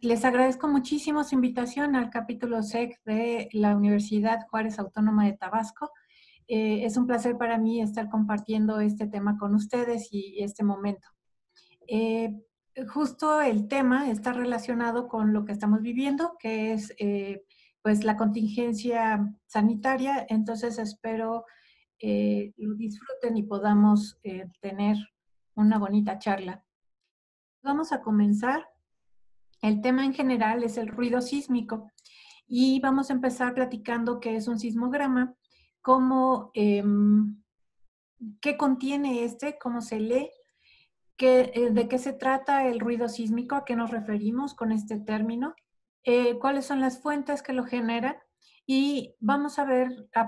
Les agradezco muchísimo su invitación al capítulo SEC de la Universidad Juárez Autónoma de Tabasco. Es un placer para mí estar compartiendo este tema con ustedes y este momento. Eh, Justo el tema está relacionado con lo que estamos viviendo, que es pues la contingencia sanitaria. Entonces espero lo disfruten y podamos tener una bonita charla. Vamos a comenzar. El tema en general es el ruido sísmico y vamos a empezar platicando qué es un sismograma, cómo, qué contiene cómo se lee, de qué se trata el ruido sísmico, a qué nos referimos con este término, cuáles son las fuentes que lo generan y vamos a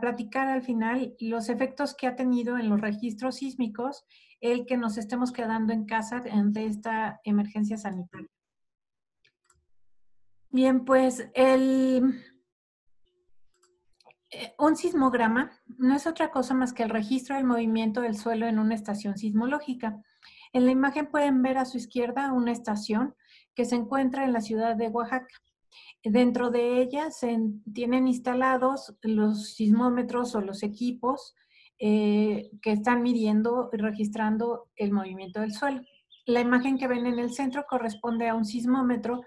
platicar al final los efectos que ha tenido en los registros sísmicos el que nos estemos quedando en casa ante esta emergencia sanitaria. Bien, pues un sismograma no es otra cosa más que el registro del movimiento del suelo en una estación sismológica. En la imagen pueden ver a su izquierda una estación que se encuentra en la ciudad de Oaxaca. Dentro de ella tienen instalados los sismómetros o los equipos que están midiendo y registrando el movimiento del suelo. La imagen que ven en el centro corresponde a un sismómetro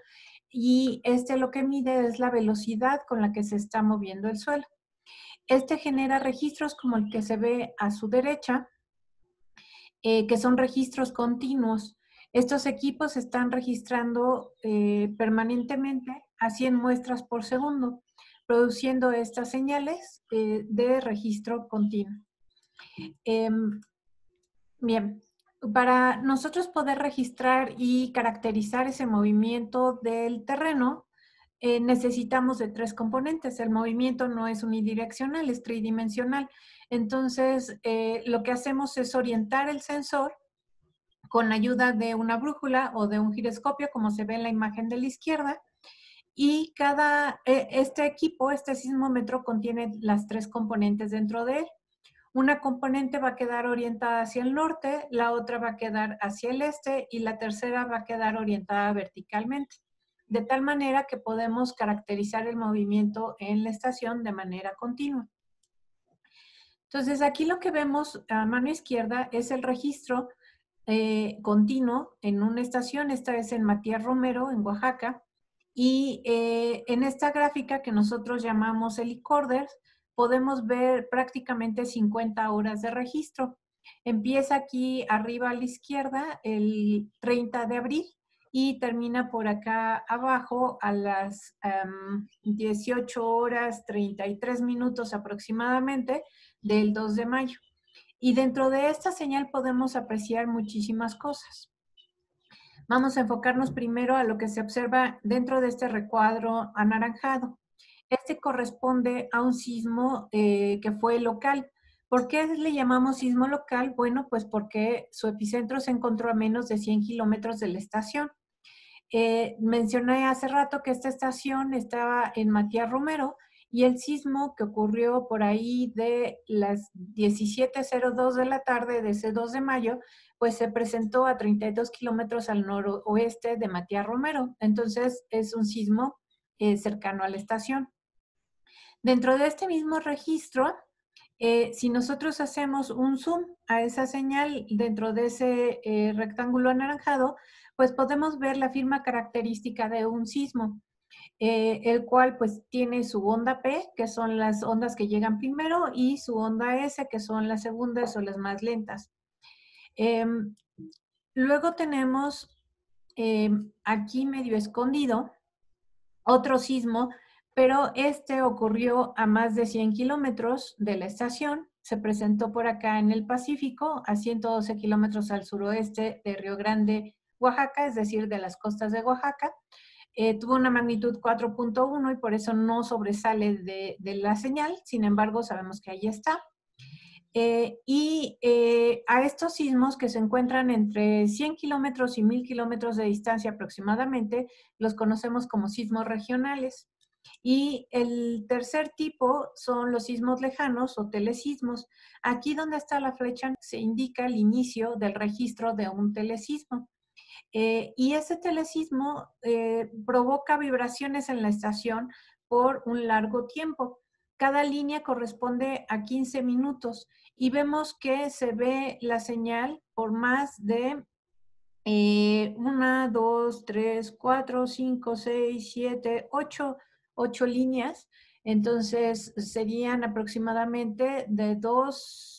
y lo que mide es la velocidad con la que se está moviendo el suelo. Este genera registros como el que se ve a su derecha, que son registros continuos. Estos equipos están registrando permanentemente a 100 muestras por segundo, produciendo estas señales de registro continuo. Bien, para nosotros poder registrar y caracterizar ese movimiento del terreno, necesitamos de 3 componentes. El movimiento no es unidireccional, es tridimensional. Entonces, lo que hacemos es orientar el sensor con ayuda de una brújula o de un giroscopio, como se ve en la imagen de la izquierda, y este equipo, este sismómetro, contiene las 3 componentes dentro de él. Una componente va a quedar orientada hacia el norte, la otra va a quedar hacia el este y la tercera va a quedar orientada verticalmente, de tal manera que podemos caracterizar el movimiento en la estación de manera continua. Entonces, aquí lo que vemos a mano izquierda es el registro continuo en una estación, esta vez en Matías Romero, en Oaxaca, y en esta gráfica que nosotros llamamos helicorders, podemos ver prácticamente 50 horas de registro. Empieza aquí arriba a la izquierda el 30 de abril y termina por acá abajo a las 18 horas 33 minutos aproximadamente del 2 de mayo. Y dentro de esta señal podemos apreciar muchísimas cosas. Vamos a enfocarnos primero a lo que se observa dentro de este recuadro anaranjado. Este corresponde a un sismo que fue local. ¿Por qué le llamamos sismo local? Bueno, pues porque su epicentro se encontró a menos de 100 kilómetros de la estación. Mencioné hace rato que esta estación estaba en Matías Romero y el sismo que ocurrió por ahí de las 17:02 de la tarde de ese 2 de mayo, pues se presentó a 32 kilómetros al noroeste de Matías Romero. Entonces es un sismo cercano a la estación. Dentro de este mismo registro, si nosotros hacemos un zoom a esa señal dentro de ese rectángulo anaranjado, pues podemos ver la firma característica de un sismo, el cual pues tiene su onda P, que son las ondas que llegan primero, y su onda S, que son las segundas o las más lentas. Luego tenemos aquí medio escondido otro sismo, pero este ocurrió a más de 100 kilómetros de la estación. Se presentó por acá en el Pacífico, a 112 kilómetros al suroeste de Río Grande, Oaxaca, es decir, de las costas de Oaxaca. Tuvo una magnitud 4.1 y por eso no sobresale de la señal. Sin embargo, sabemos que ahí está. A estos sismos que se encuentran entre 100 kilómetros y 1000 kilómetros de distancia aproximadamente, los conocemos como sismos regionales. Y el tercer tipo son los sismos lejanos o telesismos. Aquí donde está la flecha se indica el inicio del registro de un telesismo. Y ese telesismo provoca vibraciones en la estación por un largo tiempo. Cada línea corresponde a 15 minutos y vemos que se ve la señal por más de 1, 2, 3, 4, 5, 6, 7, 8 líneas. Entonces serían aproximadamente de 2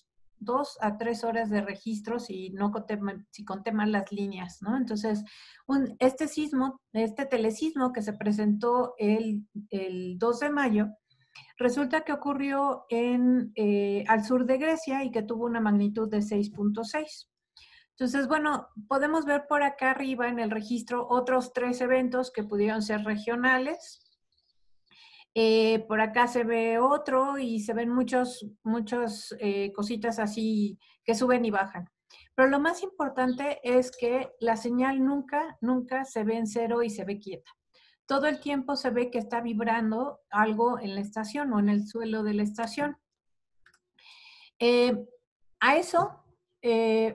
a 3 horas de registro si no si contemos las líneas, ¿no? Entonces, este telesismo que se presentó el 2 de mayo, resulta que ocurrió al sur de Grecia y que tuvo una magnitud de 6.6. Entonces, bueno, podemos ver por acá arriba en el registro otros 3 eventos que pudieron ser regionales. Por acá se ve otro y se ven muchas cositas así que suben y bajan. Pero lo más importante es que la señal nunca se ve en cero y se ve quieta. Todo el tiempo se ve que está vibrando algo en la estación o en el suelo de la estación. A eso,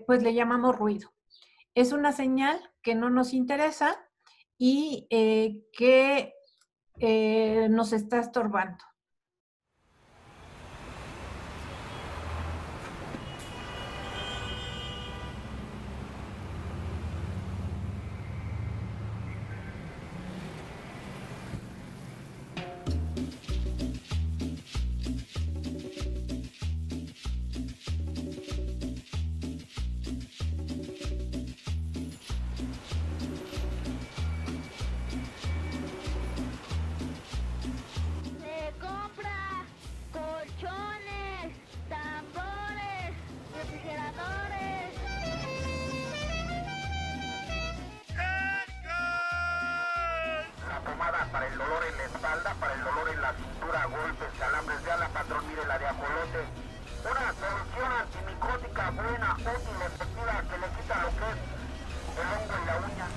pues le llamamos ruido. Es una señal que no nos interesa y que nos está estorbando. Se compra colchones, tambores, refrigeradores. La pomada para el dolor en la espalda, para el dolor en la cintura, golpes, calambres de ala, patrón, mire la de ajolote. Una solución antimicótica buena, útil, efectiva, que le quita lo que es el hongo en la uña.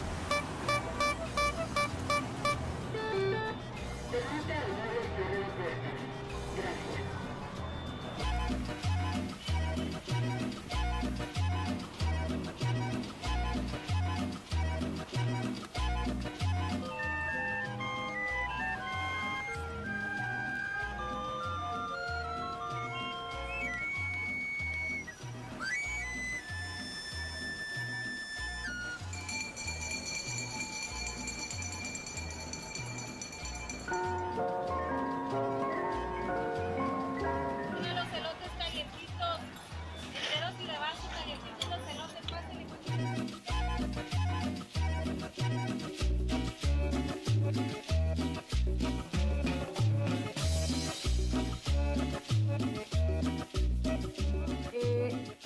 Los elotes calientitos, enteros y de vaso calientitos, los elotes, pásenle.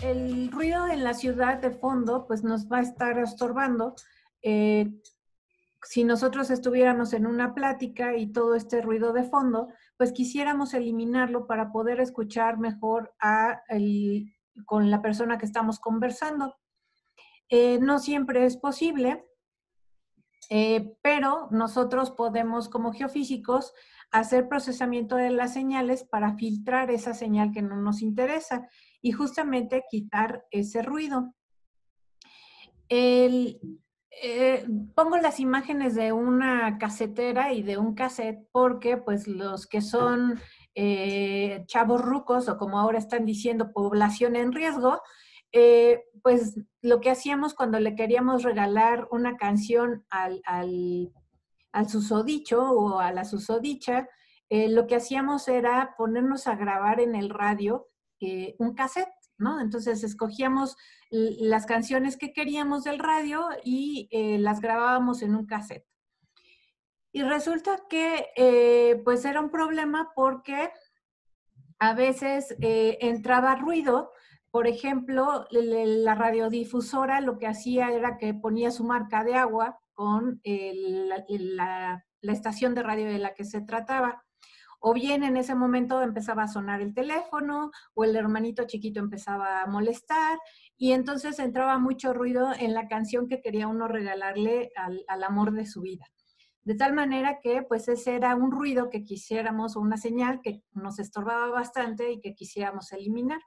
El ruido en la ciudad de fondo pues nos va a estar estorbando. Eh, si nosotros estuviéramos en una plática y todo este ruido de fondo, pues quisiéramos eliminarlo para poder escuchar mejor con la persona que estamos conversando. No siempre es posible, pero nosotros podemos, como geofísicos, hacer procesamiento de las señales para filtrar esa señal que no nos interesa y justamente quitar ese ruido. Pongo las imágenes de una casetera y de un cassette porque pues los que son chavos rucos o como ahora están diciendo población en riesgo, pues lo que hacíamos cuando le queríamos regalar una canción al susodicho o a la susodicha, lo que hacíamos era ponernos a grabar en el radio un cassette, ¿no? Entonces escogíamos las canciones que queríamos del radio y las grabábamos en un cassette. Y resulta que pues era un problema porque a veces entraba ruido. Por ejemplo, la radiodifusora lo que hacía era que ponía su marca de agua con la estación de radio de la que se trataba. O bien en ese momento empezaba a sonar el teléfono o el hermanito chiquito empezaba a molestar y entonces entraba mucho ruido en la canción que quería uno regalarle al amor de su vida. De tal manera que pues ese era un ruido que quisiéramos o una señal que nos estorbaba bastante y que quisiéramos eliminar.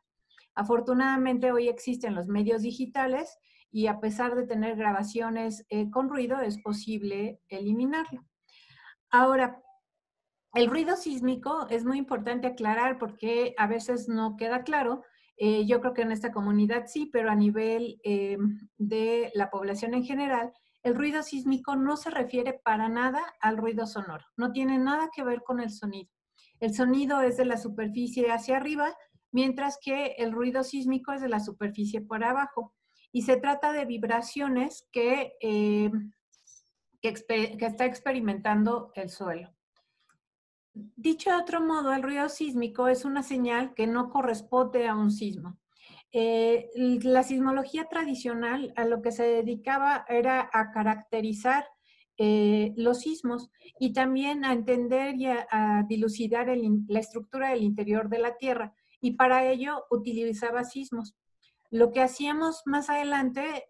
Afortunadamente hoy existen los medios digitales y a pesar de tener grabaciones con ruido, es posible eliminarlo. Ahora, el ruido sísmico es muy importante aclarar porque a veces no queda claro. Yo creo que en esta comunidad sí, pero a nivel de la población en general, el ruido sísmico no se refiere para nada al ruido sonoro. No tiene nada que ver con el sonido. El sonido es de la superficie hacia arriba, mientras que el ruido sísmico es de la superficie por abajo. Y se trata de vibraciones que está experimentando el suelo. Dicho de otro modo, el ruido sísmico es una señal que no corresponde a un sismo. La sismología tradicional a lo que se dedicaba era a caracterizar los sismos y también a entender y a dilucidar la estructura del interior de la Tierra, y para ello utilizaba sismos. Lo que hacíamos más adelante,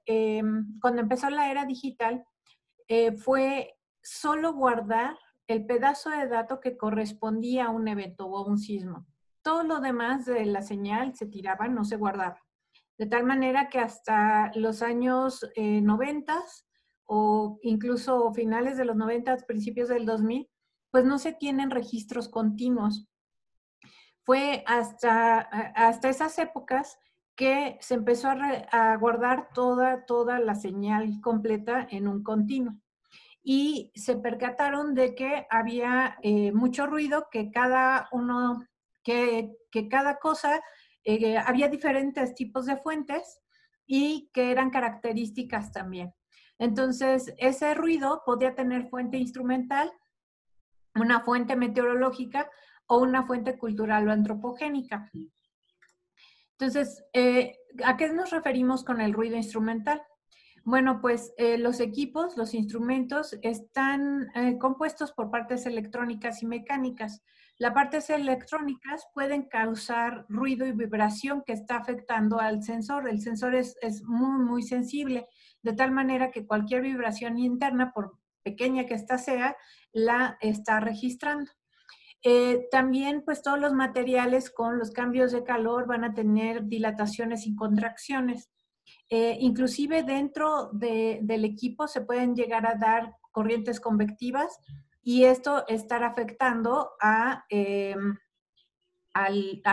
cuando empezó la era digital, fue solo guardar el pedazo de dato que correspondía a un evento o a un sismo. Todo lo demás de la señal se tiraba, no se guardaba. De tal manera que hasta los años 90 o incluso finales de los 90, principios del 2000, pues no se tienen registros continuos. Fue hasta esas épocas que se empezó a guardar toda la señal completa en un continuo. Y se percataron de que había mucho ruido, que cada cosa, había diferentes tipos de fuentes y que eran características también. Entonces, ese ruido podía tener fuente instrumental, una fuente meteorológica o una fuente cultural o antropogénica. Entonces, ¿a qué nos referimos con el ruido instrumental? Bueno, pues los equipos, los instrumentos están compuestos por partes electrónicas y mecánicas. Las partes electrónicas pueden causar ruido y vibración que está afectando al sensor. El sensor es muy, muy sensible, de tal manera que cualquier vibración interna, por pequeña que ésta sea, la está registrando. También, pues todos los materiales con los cambios de calor van a tener dilataciones y contracciones. Inclusive dentro del equipo se pueden llegar a dar corrientes convectivas y esto estar afectando a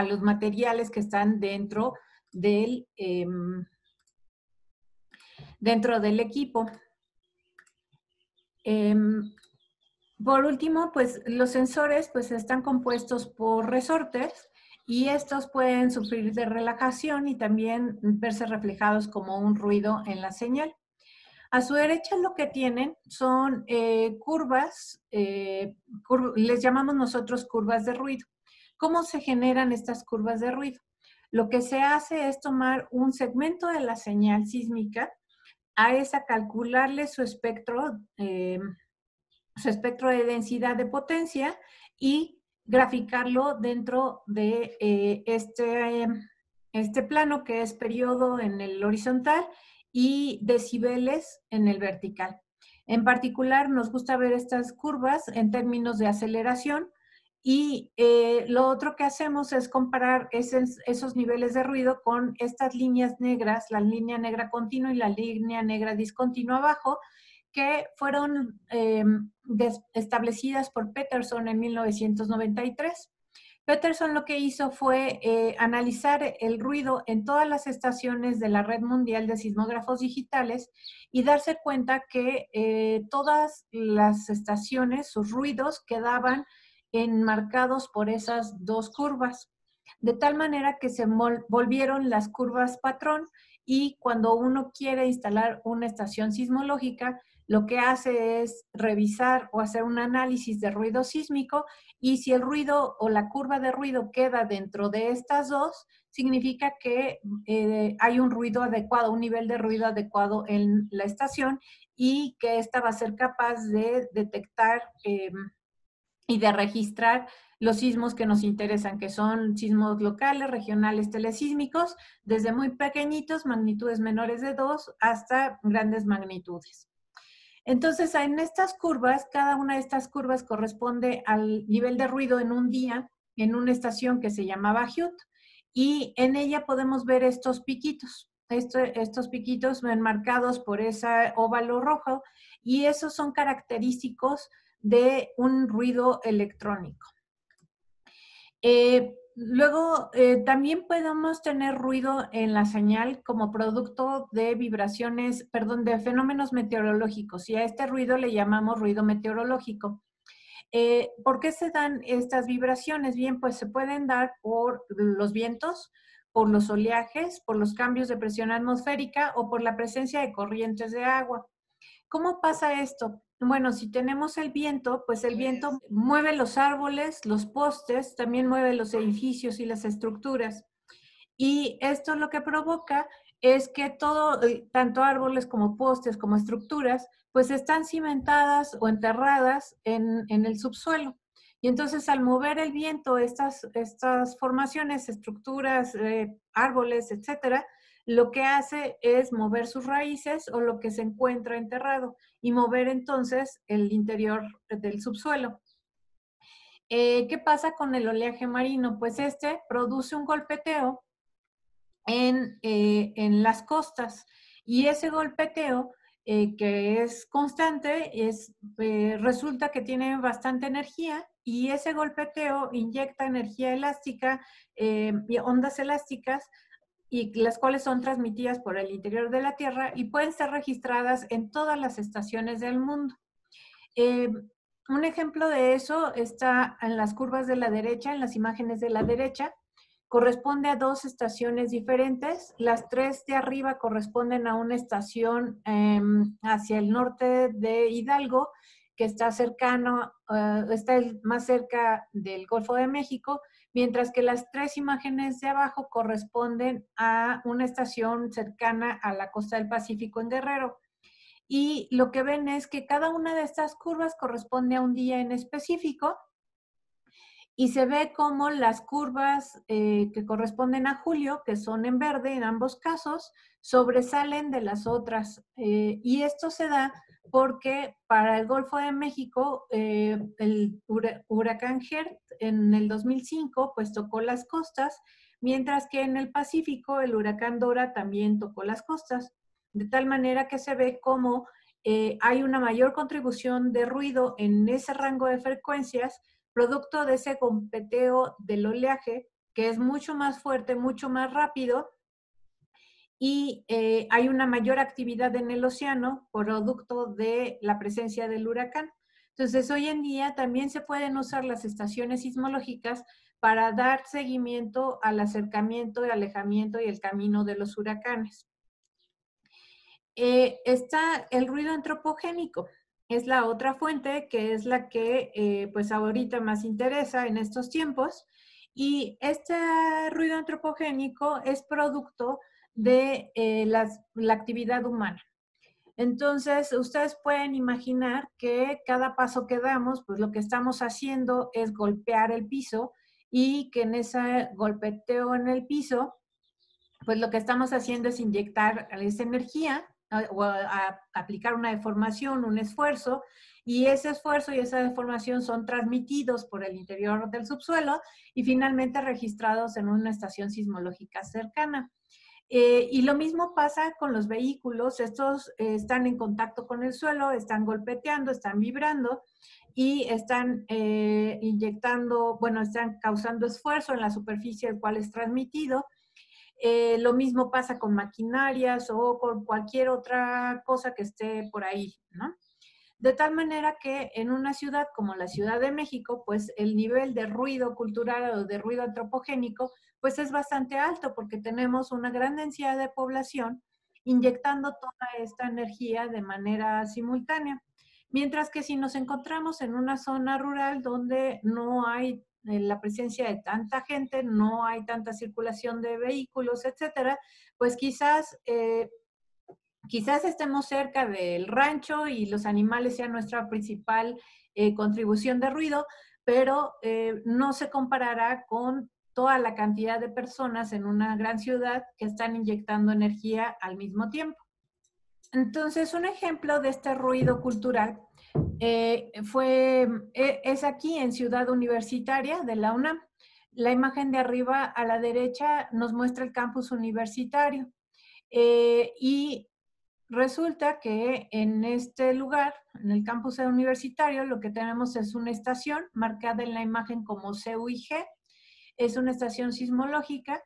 los materiales que están dentro del equipo. Por último, pues los sensores pues están compuestos por resortes y estos pueden sufrir de relajación y también verse reflejados como un ruido en la señal. A su derecha lo que tienen son curvas, les llamamos nosotros curvas de ruido. ¿Cómo se generan estas curvas de ruido? Lo que se hace es tomar un segmento de la señal sísmica, a esa calcularle su espectro de densidad de potencia y graficarlo dentro de este plano que es periodo en el horizontal y decibeles en el vertical. En particular, nos gusta ver estas curvas en términos de aceleración y lo otro que hacemos es comparar esos niveles de ruido con estas líneas negras, la línea negra continua y la línea negra discontinua abajo, que fueron establecidas por Peterson en 1993. Peterson lo que hizo fue analizar el ruido en todas las estaciones de la Red Mundial de Sismógrafos Digitales y darse cuenta que todas las estaciones, sus ruidos quedaban enmarcados por esas dos curvas, de tal manera que se volvieron las curvas patrón y cuando uno quiere instalar una estación sismológica, lo que hace es revisar o hacer un análisis de ruido sísmico y si el ruido o la curva de ruido queda dentro de estas dos, significa que hay un ruido adecuado, un nivel de ruido adecuado en la estación y que ésta va a ser capaz de detectar y de registrar los sismos que nos interesan, que son sismos locales, regionales, telesísmicos, desde muy pequeñitos, magnitudes menores de 2, hasta grandes magnitudes. Entonces, en estas curvas, cada una de estas curvas corresponde al nivel de ruido en un día, en una estación que se llamaba Hute, y en ella podemos ver estos piquitos. Estos piquitos enmarcados por ese óvalo rojo, y esos son característicos de un ruido electrónico. Luego, también podemos tener ruido en la señal como producto de vibraciones, perdón, de fenómenos meteorológicos, y a este ruido le llamamos ruido meteorológico. ¿Por qué se dan estas vibraciones? Bien, pues se pueden dar por los vientos, por los oleajes, por los cambios de presión atmosférica o por la presencia de corrientes de agua. ¿Cómo pasa esto? Bueno, si tenemos el viento, pues el viento mueve los árboles, los postes, también mueve los edificios y las estructuras. Y esto lo que provoca es que todo, tanto árboles como postes, como estructuras, pues están cimentadas o enterradas en el subsuelo. Y entonces al mover el viento estas formaciones, estructuras, árboles, etcétera, lo que hace es mover sus raíces o lo que se encuentra enterrado y mover entonces el interior del subsuelo. ¿Qué pasa con el oleaje marino? Pues este produce un golpeteo en las costas, y ese golpeteo que es constante resulta que tiene bastante energía, y ese golpeteo inyecta energía elástica y ondas elásticas, y las cuales son transmitidas por el interior de la Tierra y pueden ser registradas en todas las estaciones del mundo. Un ejemplo de eso está en las curvas de la derecha, en las imágenes de la derecha. Corresponde a dos estaciones diferentes. Las tres de arriba corresponden a una estación hacia el norte de Hidalgo, que está cercano, está más cerca del Golfo de México, mientras que las tres imágenes de abajo corresponden a una estación cercana a la costa del Pacífico en Guerrero. Y lo que ven es que cada una de estas curvas corresponde a un día en específico, y se ve como las curvas que corresponden a julio, que son en verde en ambos casos, sobresalen de las otras. Y esto se da porque para el Golfo de México, el huracán Gert en el 2005 pues tocó las costas, mientras que en el Pacífico el huracán Dora también tocó las costas. De tal manera que se ve como hay una mayor contribución de ruido en ese rango de frecuencias, producto de ese golpeteo del oleaje, que es mucho más fuerte, mucho más rápido, y hay una mayor actividad en el océano, producto de la presencia del huracán. Entonces, hoy en día también se pueden usar las estaciones sismológicas para dar seguimiento al acercamiento, y alejamiento y el camino de los huracanes. Está el ruido antropogénico. Es la otra fuente, que es la que pues ahorita más interesa en estos tiempos. Y este ruido antropogénico es producto de la actividad humana. Entonces, ustedes pueden imaginar que cada paso que damos, pues lo que estamos haciendo es golpear el piso, y que en ese golpeteo en el piso, pues lo que estamos haciendo es inyectar esa energía o aplicar una deformación, un esfuerzo, y ese esfuerzo y esa deformación son transmitidos por el interior del subsuelo y finalmente registrados en una estación sismológica cercana. Y lo mismo pasa con los vehículos. Estos están en contacto con el suelo, están golpeteando, están vibrando y están inyectando, bueno, están causando esfuerzo en la superficie del cual es transmitido. Lo mismo pasa con maquinarias o con cualquier otra cosa que esté por ahí, ¿no? De tal manera que en una ciudad como la Ciudad de México, pues el nivel de ruido cultural o de ruido antropogénico, pues es bastante alto, porque tenemos una gran densidad de población inyectando toda esta energía de manera simultánea. Mientras que si nos encontramos en una zona rural donde no hay la presencia de tanta gente, no hay tanta circulación de vehículos, etcétera, pues quizás estemos cerca del rancho y los animales sean nuestra principal contribución de ruido, pero no se comparará con toda la cantidad de personas en una gran ciudad que están inyectando energía al mismo tiempo. Entonces, un ejemplo de este ruido cultural es aquí en Ciudad Universitaria de la UNAM. la imagen de arriba a la derecha nos muestra el campus universitario. Y resulta que en este lugar, en el campus universitario, lo que tenemos es una estación marcada en la imagen como CUIG, es una estación sismológica,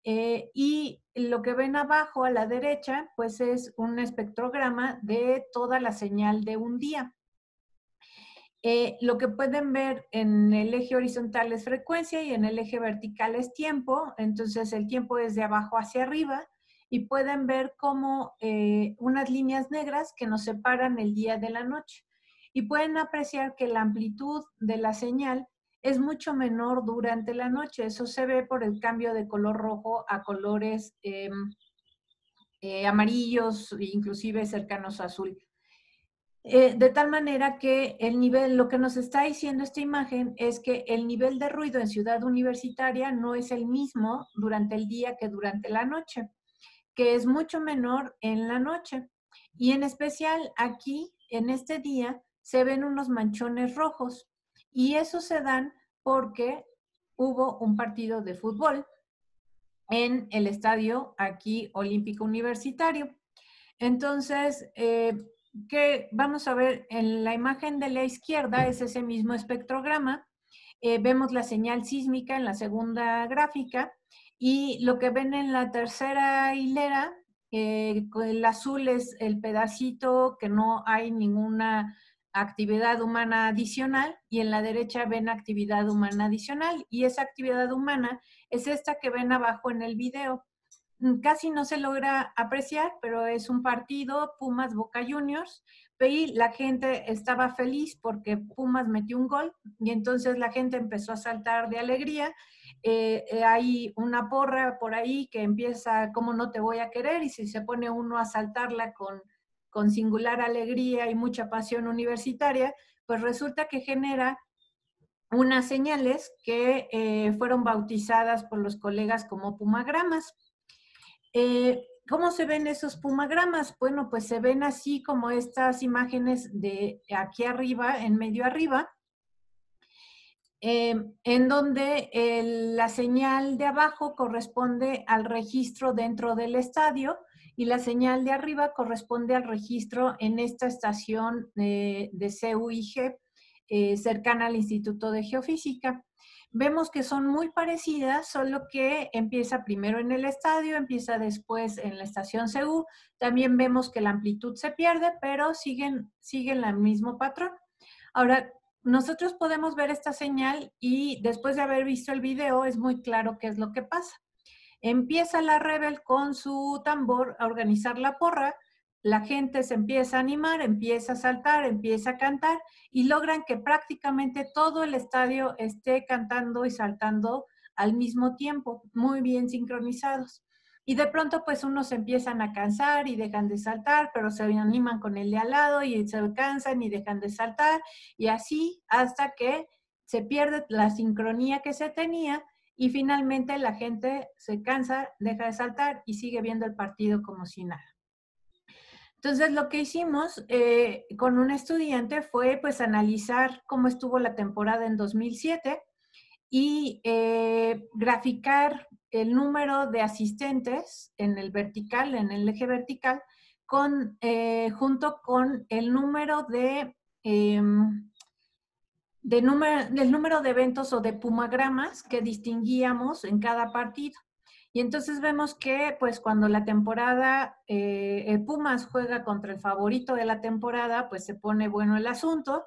y lo que ven abajo a la derecha, pues es un espectrograma de toda la señal de un día. Lo que pueden ver en el eje horizontal es frecuencia y en el eje vertical es tiempo, entonces el tiempo es de abajo hacia arriba, y pueden ver como unas líneas negras que nos separan el día de la noche. Y pueden apreciar que la amplitud de la señal es mucho menor durante la noche. Eso se ve por el cambio de color rojo a colores amarillos, inclusive cercanos a azul. De tal manera que el nivel, lo que nos está diciendo esta imagen es que el nivel de ruido en Ciudad Universitaria no es el mismo durante el día que durante la noche, que es mucho menor en la noche. Y en especial aquí, en este día, se ven unos manchones rojos. Y eso se dan porque hubo un partido de fútbol en el estadio aquí Olímpico Universitario. Entonces, que vamos a ver en la imagen de la izquierda es ese mismo espectrograma. Vemos la señal sísmica en la segunda gráfica, y lo que ven en la tercera hilera, el azul es el pedacito que no hay ninguna actividad humana adicional, y en la derecha ven actividad humana adicional, y esa actividad humana es esta que ven abajo en el video. Casi no se logra apreciar, pero es un partido Pumas Boca Juniors, y la gente estaba feliz porque Pumas metió un gol, y entonces la gente empezó a saltar de alegría. Hay una porra por ahí que empieza, ¿cómo no te voy a querer? Y si se pone uno a saltarla con singular alegría y mucha pasión universitaria, pues resulta que genera unas señales que fueron bautizadas por los colegas como pumagramas. ¿Cómo se ven esos pumagramas? Bueno, pues se ven así como estas imágenes de aquí arriba, en medio arriba, en donde la señal de abajo corresponde al registro dentro del estadio y la señal de arriba corresponde al registro en esta estación de CUIG cercana al Instituto de Geofísica. Vemos que son muy parecidas, solo que empieza primero en el estadio, empieza después en la estación CU. También vemos que la amplitud se pierde, pero siguen el mismo patrón. Ahora, nosotros podemos ver esta señal y después de haber visto el video es muy claro qué es lo que pasa. Empieza la Rebel con su tambor a organizar la porra, la gente se empieza a animar, empieza a saltar, empieza a cantar y logran que prácticamente todo el estadio esté cantando y saltando al mismo tiempo, muy bien sincronizados. Y de pronto pues unos empiezan a cansar y dejan de saltar, pero se animan con el de al lado y se cansan y dejan de saltar, y así hasta que se pierde la sincronía que se tenía y finalmente la gente se cansa, deja de saltar y sigue viendo el partido como si nada. Entonces, lo que hicimos con un estudiante fue pues analizar cómo estuvo la temporada en 2007 y graficar el número de asistentes en el vertical, en el eje vertical, junto con el número del número de eventos o de pumagramas que distinguíamos en cada partido. Y entonces vemos que pues cuando la temporada, el Pumas juega contra el favorito de la temporada, pues se pone bueno el asunto,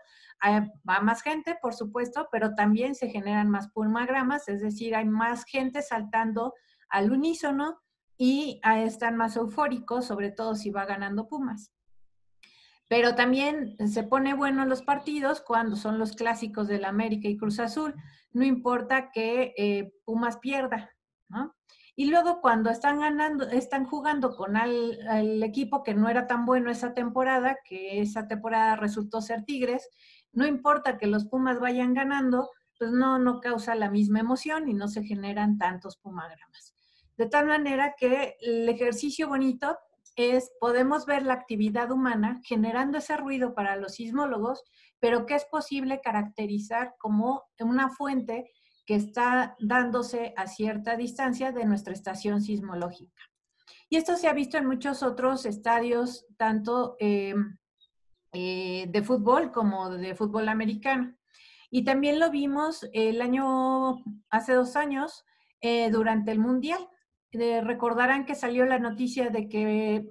va más gente, por supuesto, pero también se generan más pumagramas, es decir, hay más gente saltando al unísono y están más eufóricos, sobre todo si va ganando Pumas. Pero también se pone bueno los partidos cuando son los clásicos del América y Cruz Azul, no importa que Pumas pierda, ¿no? Y luego cuando están jugando con el equipo que no era tan bueno esa temporada, que esa temporada resultó ser Tigres, no importa que los Pumas vayan ganando, pues no causa la misma emoción y no se generan tantos pumagramas. De tal manera que el ejercicio bonito podemos ver la actividad humana generando ese ruido para los sismólogos, pero que es posible caracterizar como una fuente que está dándose a cierta distancia de nuestra estación sismológica. Y esto se ha visto en muchos otros estadios, tanto de fútbol como de fútbol americano. Y también lo vimos hace 2 años, durante el Mundial. Recordarán que salió la noticia de que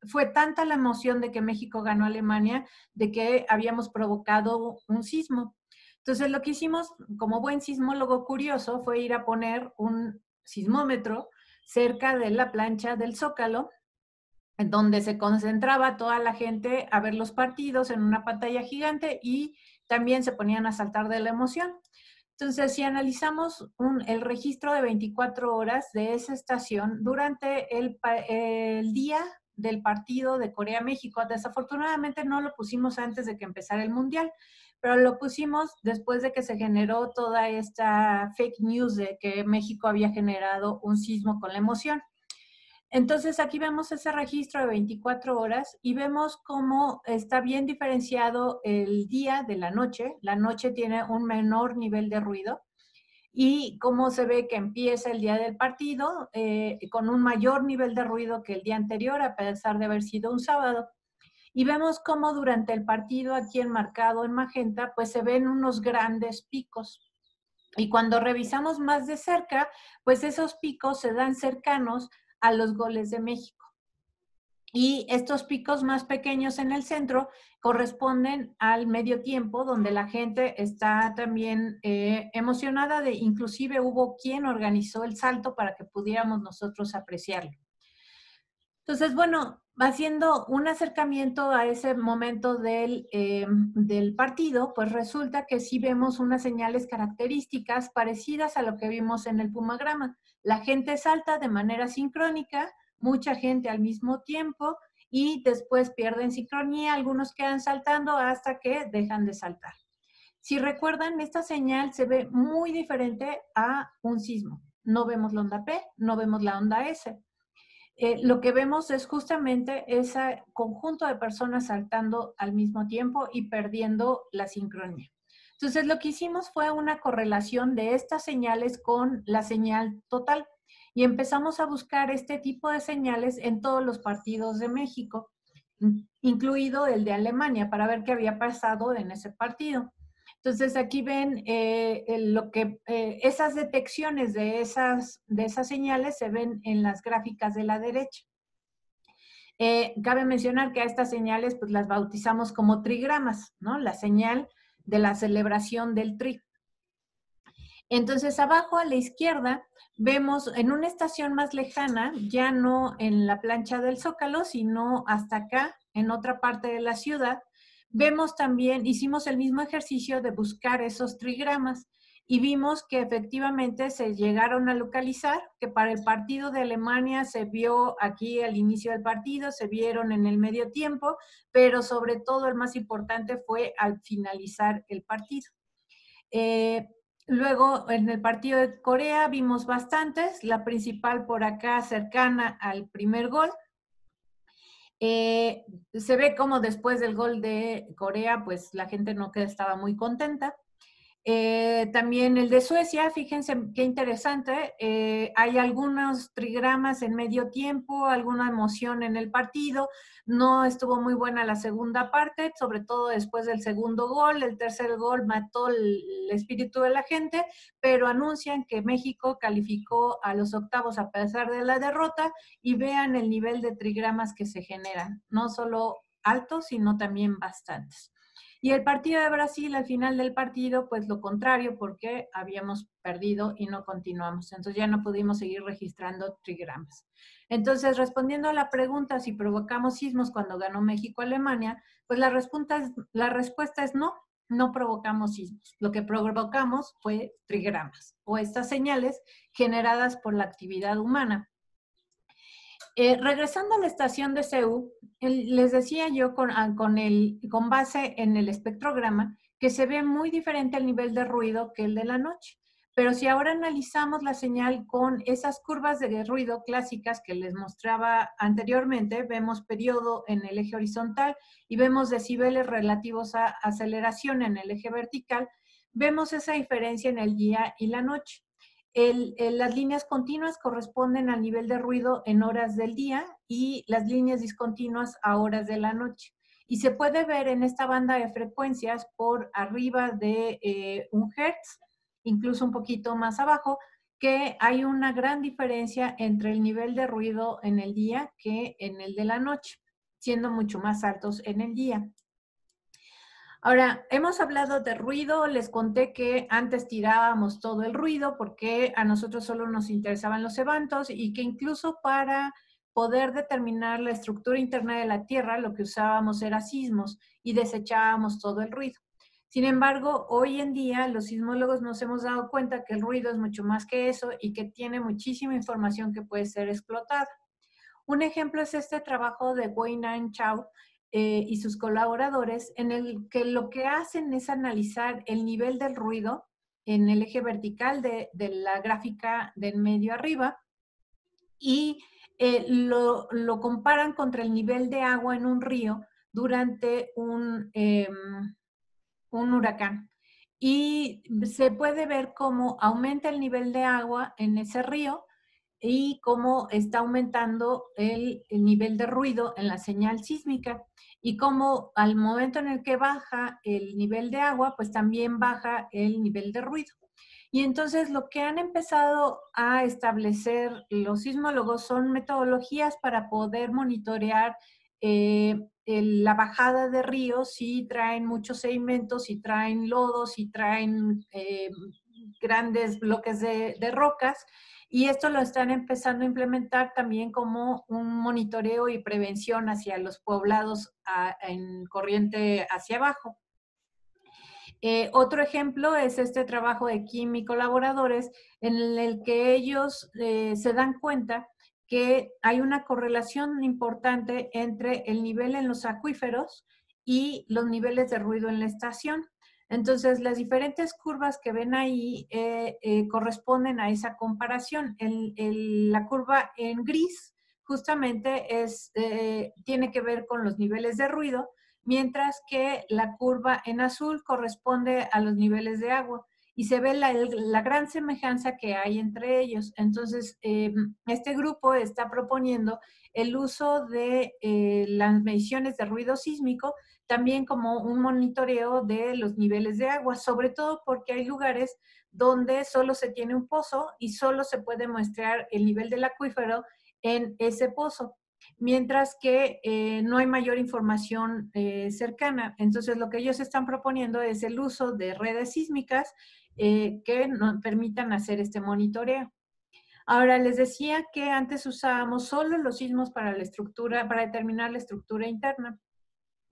fue tanta la emoción de que México ganó a Alemania, de que habíamos provocado un sismo. Entonces, lo que hicimos como buen sismólogo curioso fue ir a poner un sismómetro cerca de la plancha del Zócalo, en donde se concentraba toda la gente a ver los partidos en una pantalla gigante y también se ponían a saltar de la emoción. Entonces, si analizamos el registro de 24 horas de esa estación durante el día del partido de Corea-México, desafortunadamente no lo pusimos antes de que empezara el Mundial, pero lo pusimos después de que se generó toda esta fake news de que México había generado un sismo con la emoción. Entonces, aquí vemos ese registro de 24 horas y vemos cómo está bien diferenciado el día de la noche. La noche tiene un menor nivel de ruido y cómo se ve que empieza el día del partido con un mayor nivel de ruido que el día anterior, a pesar de haber sido un sábado. Y vemos cómo durante el partido, aquí enmarcado en magenta, pues se ven unos grandes picos. Y cuando revisamos más de cerca, pues esos picos se dan cercanos a los goles de México. Y estos picos más pequeños en el centro corresponden al medio tiempo, donde la gente está también emocionada, inclusive hubo quien organizó el salto para que pudiéramos nosotros apreciarlo. Entonces, bueno, haciendo un acercamiento a ese momento del partido, pues resulta que sí vemos unas señales características parecidas a lo que vimos en el pumagrama. La gente salta de manera sincrónica, mucha gente al mismo tiempo, y después pierden sincronía, algunos quedan saltando hasta que dejan de saltar. Si recuerdan, esta señal se ve muy diferente a un sismo. No vemos la onda P, no vemos la onda S. Lo que vemos es justamente ese conjunto de personas saltando al mismo tiempo y perdiendo la sincronía. Entonces, lo que hicimos fue una correlación de estas señales con la señal total y empezamos a buscar este tipo de señales en todos los partidos de México, incluido el de Alemania, para ver qué había pasado en ese partido. Entonces, aquí ven esas detecciones de esas señales se ven en las gráficas de la derecha. Cabe mencionar que a estas señales pues las bautizamos como trigramas, ¿no? La señal de la celebración del tri. Entonces, abajo a la izquierda vemos en una estación más lejana, ya no en la plancha del Zócalo, sino hasta acá, en otra parte de la ciudad, vemos también, hicimos el mismo ejercicio de buscar esos trigramas y vimos que efectivamente se llegaron a localizar, que para el partido de Alemania se vio aquí al inicio del partido, se vieron en el medio tiempo, pero sobre todo el más importante fue al finalizar el partido. Luego, en el partido de Corea vimos bastantes, la principal por acá cercana al primer gol. Se ve como después del gol de Corea, pues la gente no estaba muy contenta. También el de Suecia, fíjense qué interesante, hay algunos trigramas en medio tiempo, alguna emoción en el partido, no estuvo muy buena la segunda parte, sobre todo después del segundo gol, el tercer gol mató el espíritu de la gente, pero anuncian que México calificó a los octavos a pesar de la derrota y vean el nivel de trigramas que se generan, no solo altos, sino también bastantes. Y el partido de Brasil, al final del partido, pues lo contrario, porque habíamos perdido y no continuamos. Entonces ya no pudimos seguir registrando trigramas. Entonces, respondiendo a la pregunta si provocamos sismos cuando ganó México-Alemania, pues la respuesta es no, no provocamos sismos. Lo que provocamos fue trigramas o estas señales generadas por la actividad humana. Regresando a la estación de CEU, les decía yo con base en el espectrograma que se ve muy diferente el nivel de ruido que el de la noche. Pero si ahora analizamos la señal con esas curvas de ruido clásicas que les mostraba anteriormente, vemos periodo en el eje horizontal y vemos decibeles relativos a aceleración en el eje vertical, vemos esa diferencia en el día y la noche. Las líneas continuas corresponden al nivel de ruido en horas del día y las líneas discontinuas a horas de la noche. Y se puede ver en esta banda de frecuencias por arriba de 1 Hz, incluso un poquito más abajo, que hay una gran diferencia entre el nivel de ruido en el día que en el de la noche, siendo mucho más altos en el día. Ahora, hemos hablado de ruido, les conté que antes tirábamos todo el ruido porque a nosotros solo nos interesaban los eventos y que incluso para poder determinar la estructura interna de la Tierra lo que usábamos era sismos y desechábamos todo el ruido. Sin embargo, hoy en día los sismólogos nos hemos dado cuenta que el ruido es mucho más que eso y que tiene muchísima información que puede ser explotada. Un ejemplo es este trabajo de Wei-Nan Chao y sus colaboradores, en el que lo que hacen es analizar el nivel del ruido en el eje vertical de la gráfica del medio arriba y lo comparan contra el nivel de agua en un río durante un huracán. Y se puede ver cómo aumenta el nivel de agua en ese río y cómo está aumentando el nivel de ruido en la señal sísmica y cómo al momento en el que baja el nivel de agua, pues también baja el nivel de ruido. Y entonces lo que han empezado a establecer los sismólogos son metodologías para poder monitorear la bajada de ríos, si traen muchos sedimentos, si traen lodos, si traen grandes bloques de rocas. Y esto lo están empezando a implementar también como un monitoreo y prevención hacia los poblados en corriente hacia abajo. Otro ejemplo es este trabajo de Kim y colaboradores en el que ellos se dan cuenta que hay una correlación importante entre el nivel en los acuíferos y los niveles de ruido en la estación. Entonces, las diferentes curvas que ven ahí corresponden a esa comparación. La curva en gris justamente tiene que ver con los niveles de ruido, mientras que la curva en azul corresponde a los niveles de agua y se ve la gran semejanza que hay entre ellos. Entonces, este grupo está proponiendo el uso de las mediciones de ruido sísmico también como un monitoreo de los niveles de agua, sobre todo porque hay lugares donde solo se tiene un pozo y solo se puede muestrear el nivel del acuífero en ese pozo, mientras que no hay mayor información cercana. Entonces, lo que ellos están proponiendo es el uso de redes sísmicas que nos permitan hacer este monitoreo. Ahora, les decía que antes usábamos solo los sismos para determinar la estructura interna.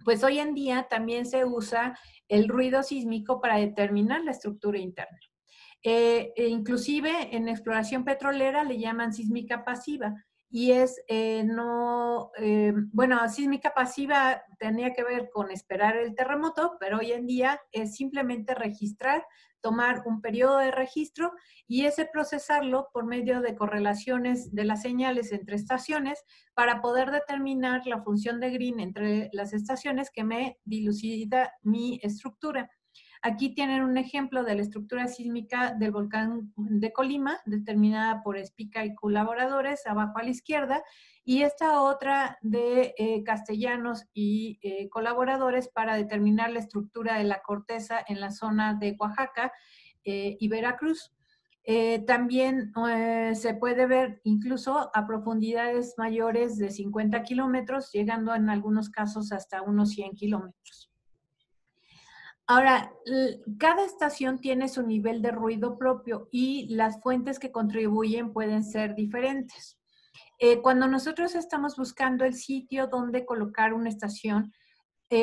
Pues hoy en día también se usa el ruido sísmico para determinar la estructura interna. Inclusive en exploración petrolera le llaman sísmica pasiva y sísmica pasiva tenía que ver con esperar el terremoto, pero hoy en día es simplemente registrar, tomar un periodo de registro y ese procesarlo por medio de correlaciones de las señales entre estaciones para poder determinar la función de Green entre las estaciones que me dilucida mi estructura. Aquí tienen un ejemplo de la estructura sísmica del volcán de Colima, determinada por Espica y colaboradores, abajo a la izquierda, y esta otra de Castellanos y colaboradores para determinar la estructura de la corteza en la zona de Oaxaca y Veracruz. También se puede ver incluso a profundidades mayores de 50 kilómetros, llegando en algunos casos hasta unos 100 kilómetros. Ahora, cada estación tiene su nivel de ruido propio y las fuentes que contribuyen pueden ser diferentes. Cuando nosotros estamos buscando el sitio donde colocar una estación,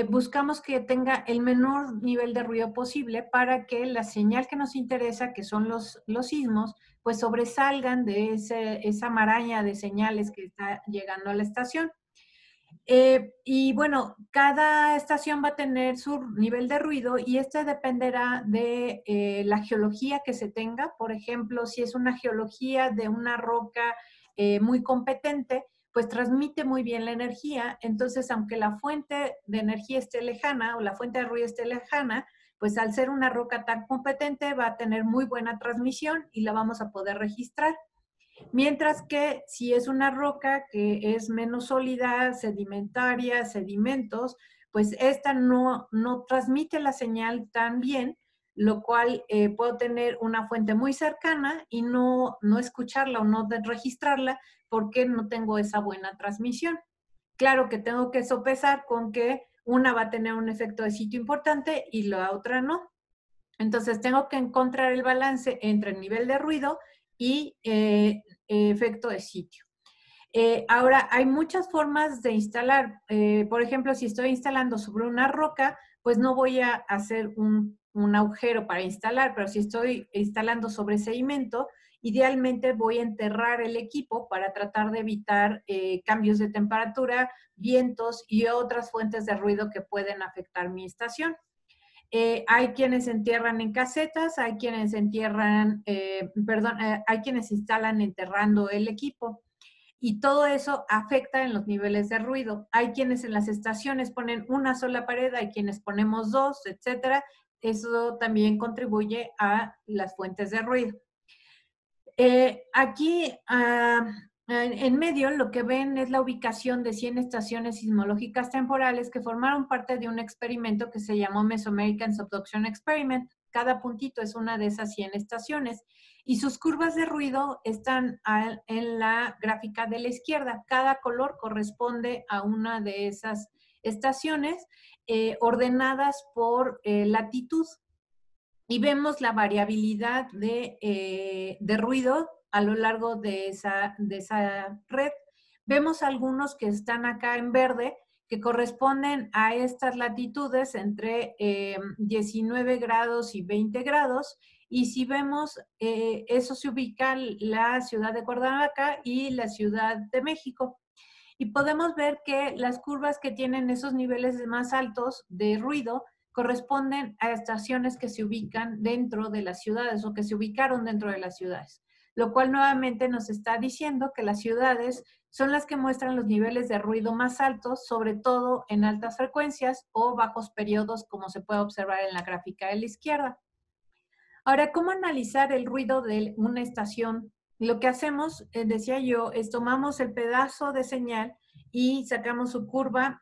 buscamos que tenga el menor nivel de ruido posible para que la señal que nos interesa, que son los sismos, pues sobresalgan de esa maraña de señales que está llegando a la estación. Y bueno, cada estación va a tener su nivel de ruido y este dependerá de la geología que se tenga. Por ejemplo, si es una geología de una roca muy competente, pues transmite muy bien la energía. Entonces, aunque la fuente de energía esté lejana o la fuente de ruido esté lejana, pues al ser una roca tan competente va a tener muy buena transmisión y la vamos a poder registrar. Mientras que si es una roca que es menos sólida, sedimentaria, sedimentos, pues esta no transmite la señal tan bien, lo cual puedo tener una fuente muy cercana y no escucharla o no registrarla porque no tengo esa buena transmisión. Claro que tengo que sopesar con que una va a tener un efecto de sitio importante y la otra no. Entonces tengo que encontrar el balance entre el nivel de ruido y efecto de sitio. Ahora, hay muchas formas de instalar. Por ejemplo, si estoy instalando sobre una roca, pues no voy a hacer un agujero para instalar, pero si estoy instalando sobre sedimento, idealmente voy a enterrar el equipo para tratar de evitar cambios de temperatura, vientos y otras fuentes de ruido que pueden afectar mi estación. Hay quienes entierran en casetas, hay quienes entierran, hay quienes instalan enterrando el equipo. Y todo eso afecta en los niveles de ruido. Hay quienes en las estaciones ponen una sola pared, hay quienes ponemos dos, etcétera. Eso también contribuye a las fuentes de ruido. Aquí en medio lo que ven es la ubicación de 100 estaciones sismológicas temporales que formaron parte de un experimento que se llamó Mesoamerican Subduction Experiment. Cada puntito es una de esas 100 estaciones y sus curvas de ruido están en la gráfica de la izquierda. Cada color corresponde a una de esas estaciones ordenadas por latitud. Y vemos la variabilidad de ruido a lo largo de esa red. Vemos algunos que están acá en verde, que corresponden a estas latitudes entre 19 grados y 20 grados. Y si vemos, eso se ubica la ciudad de Cuernavaca y la Ciudad de México. Y podemos ver que las curvas que tienen esos niveles más altos de ruido corresponden a estaciones que se ubican dentro de las ciudades o que se ubicaron dentro de las ciudades, lo cual nuevamente nos está diciendo que las ciudades son las que muestran los niveles de ruido más altos, sobre todo en altas frecuencias o bajos periodos, como se puede observar en la gráfica de la izquierda. Ahora, ¿cómo analizar el ruido de una estación? Lo que hacemos, decía yo, es tomamos el pedazo de señal y sacamos su curva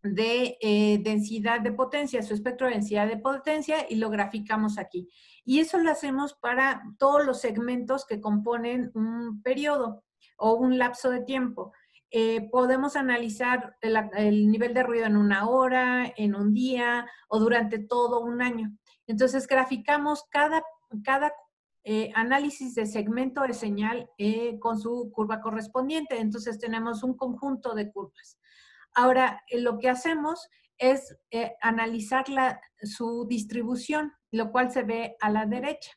de densidad de potencia, su espectro de densidad de potencia y lo graficamos aquí. Y eso lo hacemos para todos los segmentos que componen un periodo o un lapso de tiempo. Podemos analizar el nivel de ruido en una hora, en un día o durante todo un año. Entonces graficamos cada análisis de segmento de señal con su curva correspondiente. Entonces tenemos un conjunto de curvas. Ahora, lo que hacemos es analizar su distribución, lo cual se ve a la derecha.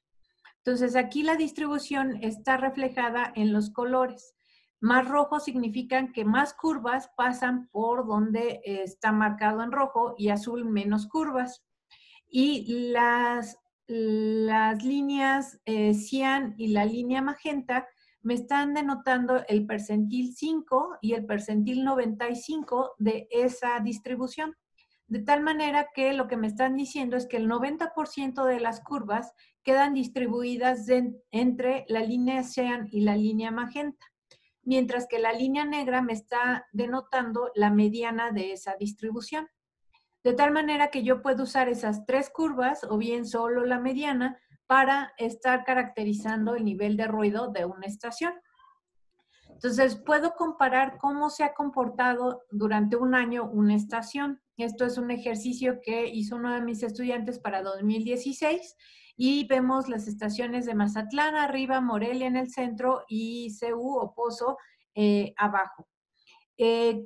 Entonces, aquí la distribución está reflejada en los colores. Más rojos significan que más curvas pasan por donde está marcado en rojo y azul menos curvas. Y las líneas cian y la línea magenta me están denotando el percentil 5 y el percentil 95 de esa distribución. De tal manera que lo que me están diciendo es que el 90% de las curvas quedan distribuidas entre la línea cian y la línea magenta, mientras que la línea negra me está denotando la mediana de esa distribución. De tal manera que yo puedo usar esas tres curvas o bien solo la mediana para estar caracterizando el nivel de ruido de una estación. Entonces, puedo comparar cómo se ha comportado durante un año una estación. Esto es un ejercicio que hizo uno de mis estudiantes para 2016 y vemos las estaciones de Mazatlán arriba, Morelia en el centro y CU o Pozo abajo.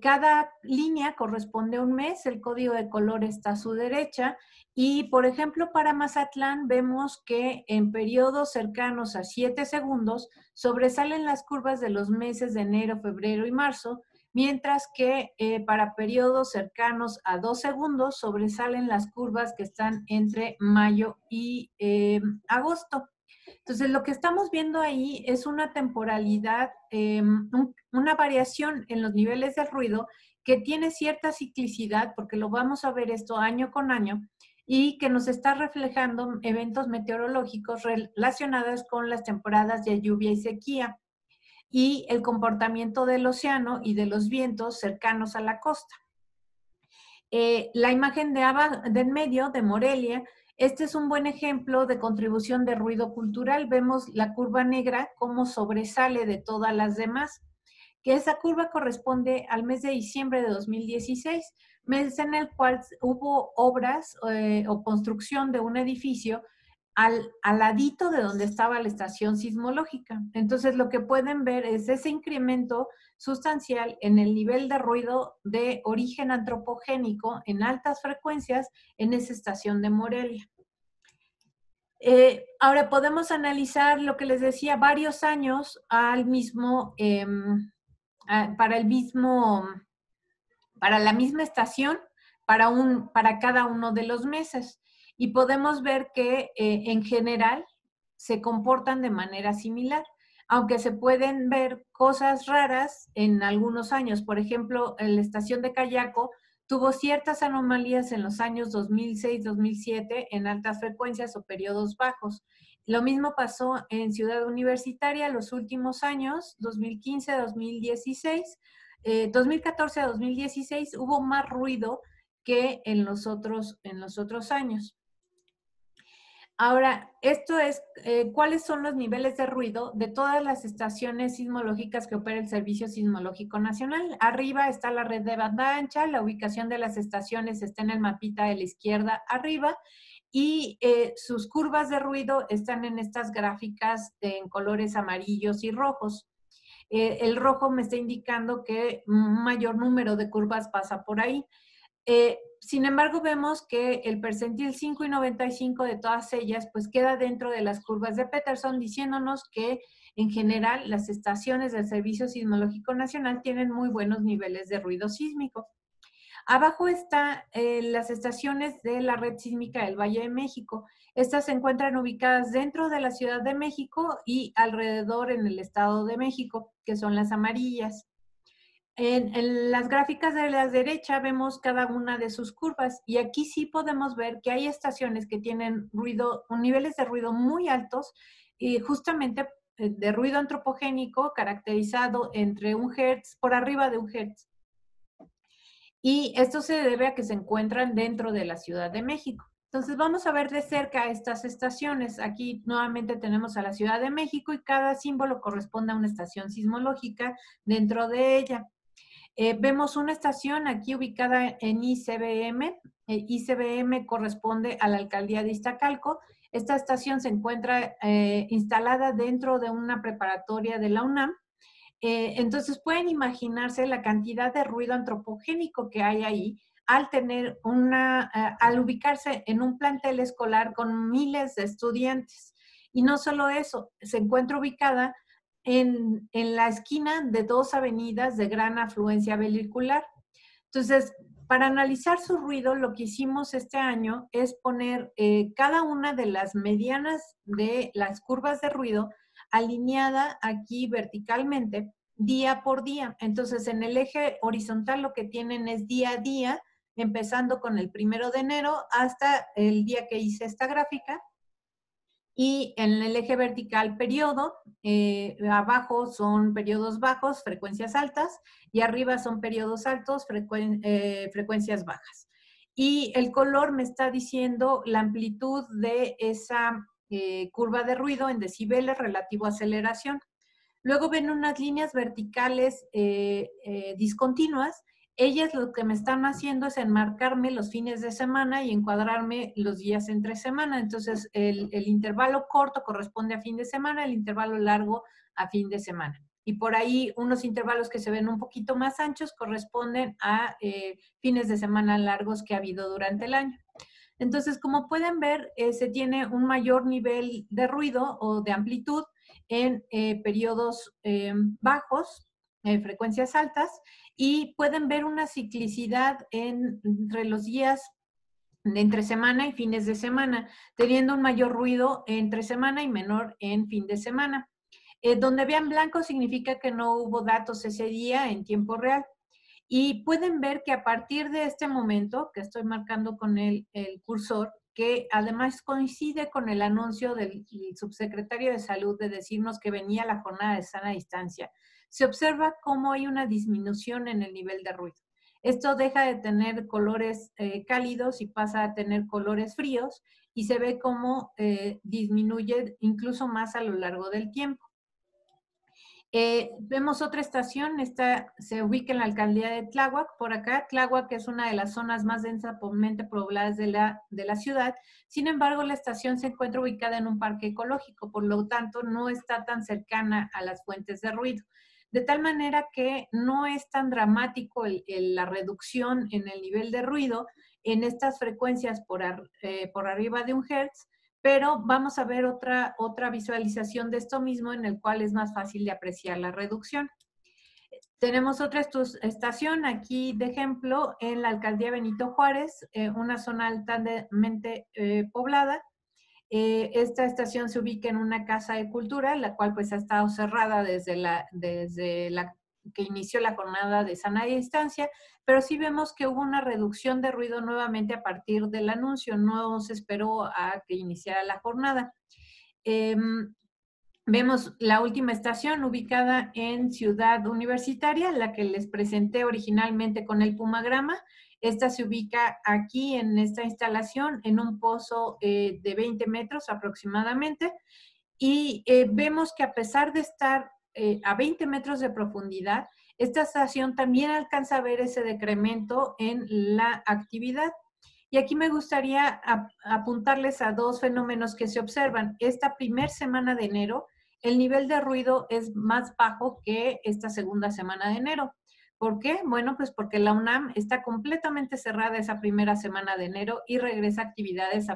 Cada línea corresponde a un mes, el código de color está a su derecha y, por ejemplo, para Mazatlán vemos que en periodos cercanos a 7 segundos sobresalen las curvas de los meses de enero, febrero y marzo, mientras que para periodos cercanos a 2 segundos sobresalen las curvas que están entre mayo y agosto. Entonces, lo que estamos viendo ahí es una temporalidad, una variación en los niveles de ruido que tiene cierta ciclicidad, porque lo vamos a ver esto año con año, y que nos está reflejando eventos meteorológicos relacionados con las temporadas de lluvia y sequía y el comportamiento del océano y de los vientos cercanos a la costa. La imagen de en medio, de Morelia, este es un buen ejemplo de contribución de ruido cultural. Vemos la curva negra como sobresale de todas las demás, que esa curva corresponde al mes de diciembre de 2016, mes en el cual hubo obras o construcción de un edificio al ladito de donde estaba la estación sismológica. Entonces, lo que pueden ver es ese incremento sustancial en el nivel de ruido de origen antropogénico en altas frecuencias en esa estación de Morelia. Ahora podemos analizar lo que les decía, varios años al mismo, para la misma estación, para cada uno de los meses. Y podemos ver que en general se comportan de manera similar, aunque se pueden ver cosas raras en algunos años. Por ejemplo, en la estación de Cayaco tuvo ciertas anomalías en los años 2006-2007 en altas frecuencias o periodos bajos. Lo mismo pasó en Ciudad Universitaria los últimos años, 2015-2016. 2014 a 2016 hubo más ruido que en los otros años. Ahora, esto es, ¿cuáles son los niveles de ruido de todas las estaciones sismológicas que opera el Servicio Sismológico Nacional? Arriba está la red de banda ancha, la ubicación de las estaciones está en el mapita de la izquierda arriba, y sus curvas de ruido están en estas gráficas en colores amarillos y rojos. El rojo me está indicando que un mayor número de curvas pasa por ahí. Sin embargo, vemos que el percentil 5 y 95 de todas ellas pues queda dentro de las curvas de Peterson, diciéndonos que en general las estaciones del Servicio Sismológico Nacional tienen muy buenos niveles de ruido sísmico. Abajo están las estaciones de la red sísmica del Valle de México. Estas se encuentran ubicadas dentro de la Ciudad de México y alrededor en el Estado de México, que son las amarillas. En las gráficas de la derecha vemos cada una de sus curvas y aquí sí podemos ver que hay estaciones que tienen niveles de ruido muy altos y justamente de ruido antropogénico caracterizado entre 1 Hz, por arriba de 1 Hz. Y esto se debe a que se encuentran dentro de la Ciudad de México. Entonces vamos a ver de cerca estas estaciones. Aquí nuevamente tenemos a la Ciudad de México y cada símbolo corresponde a una estación sismológica dentro de ella. Vemos una estación aquí ubicada en ICBM. ICBM corresponde a la alcaldía de Iztacalco. Esta estación se encuentra instalada dentro de una preparatoria de la UNAM. Entonces pueden imaginarse la cantidad de ruido antropogénico que hay ahí al ubicarse en un plantel escolar con miles de estudiantes. Y no solo eso, se encuentra ubicada en la esquina de 2 avenidas de gran afluencia vehicular. Entonces, para analizar su ruido, lo que hicimos este año es poner cada una de las medianas de las curvas de ruido alineada aquí verticalmente, día por día. Entonces, en el eje horizontal lo que tienen es día a día, empezando con el 1 de enero hasta el día que hice esta gráfica. Y en el eje vertical periodo, abajo son periodos bajos, frecuencias altas, y arriba son periodos altos, frecuencias bajas. Y el color me está diciendo la amplitud de esa curva de ruido en decibeles relativo a aceleración. Luego ven unas líneas verticales discontinuas. Ellas lo que me están haciendo es enmarcarme los fines de semana y encuadrarme los días entre semana. Entonces, el intervalo corto corresponde a fin de semana, el intervalo largo a fin de semana. Y por ahí unos intervalos que se ven un poquito más anchos corresponden a fines de semana largos que ha habido durante el año. Entonces, como pueden ver, se tiene un mayor nivel de ruido o de amplitud en periodos bajos, frecuencias altas, y pueden ver una ciclicidad entre los días de entre semana y fines de semana, teniendo un mayor ruido entre semana y menor en fin de semana. Donde vean blanco significa que no hubo datos ese día en tiempo real. Y pueden ver que a partir de este momento, que estoy marcando con el cursor, que además coincide con el anuncio del subsecretario de Salud de decirnos que venía la jornada de sana distancia, se observa cómo hay una disminución en el nivel de ruido. Esto deja de tener colores cálidos y pasa a tener colores fríos y se ve cómo disminuye incluso más a lo largo del tiempo. Vemos otra estación, esta se ubica en la alcaldía de Tláhuac, por acá. Tláhuac es una de las zonas más densamente pobladas de la ciudad. Sin embargo, la estación se encuentra ubicada en un parque ecológico, por lo tanto, no está tan cercana a las fuentes de ruido. De tal manera que no es tan dramático la reducción en el nivel de ruido en estas frecuencias por arriba de 1 Hz, pero vamos a ver otra visualización de esto mismo en el cual es más fácil de apreciar la reducción. Tenemos otra estación aquí de ejemplo en la alcaldía Benito Juárez, una zona altamente poblada. Esta estación se ubica en una casa de cultura, la cual pues ha estado cerrada desde la que inició la jornada de sana distancia, pero sí vemos que hubo una reducción de ruido nuevamente a partir del anuncio, no se esperó a que iniciara la jornada. Vemos la última estación ubicada en Ciudad Universitaria, la que les presenté originalmente con el pumagrama. Esta se ubica aquí en esta instalación, en un pozo de 20 metros aproximadamente. Y vemos que a pesar de estar a 20 metros de profundidad, esta estación también alcanza a ver ese decremento en la actividad. Y aquí me gustaría apuntarles a 2 fenómenos que se observan. Esta primera semana de enero, el nivel de ruido es más bajo que esta segunda semana de enero. ¿Por qué? Bueno, pues porque la UNAM está completamente cerrada esa primera semana de enero y regresa a actividades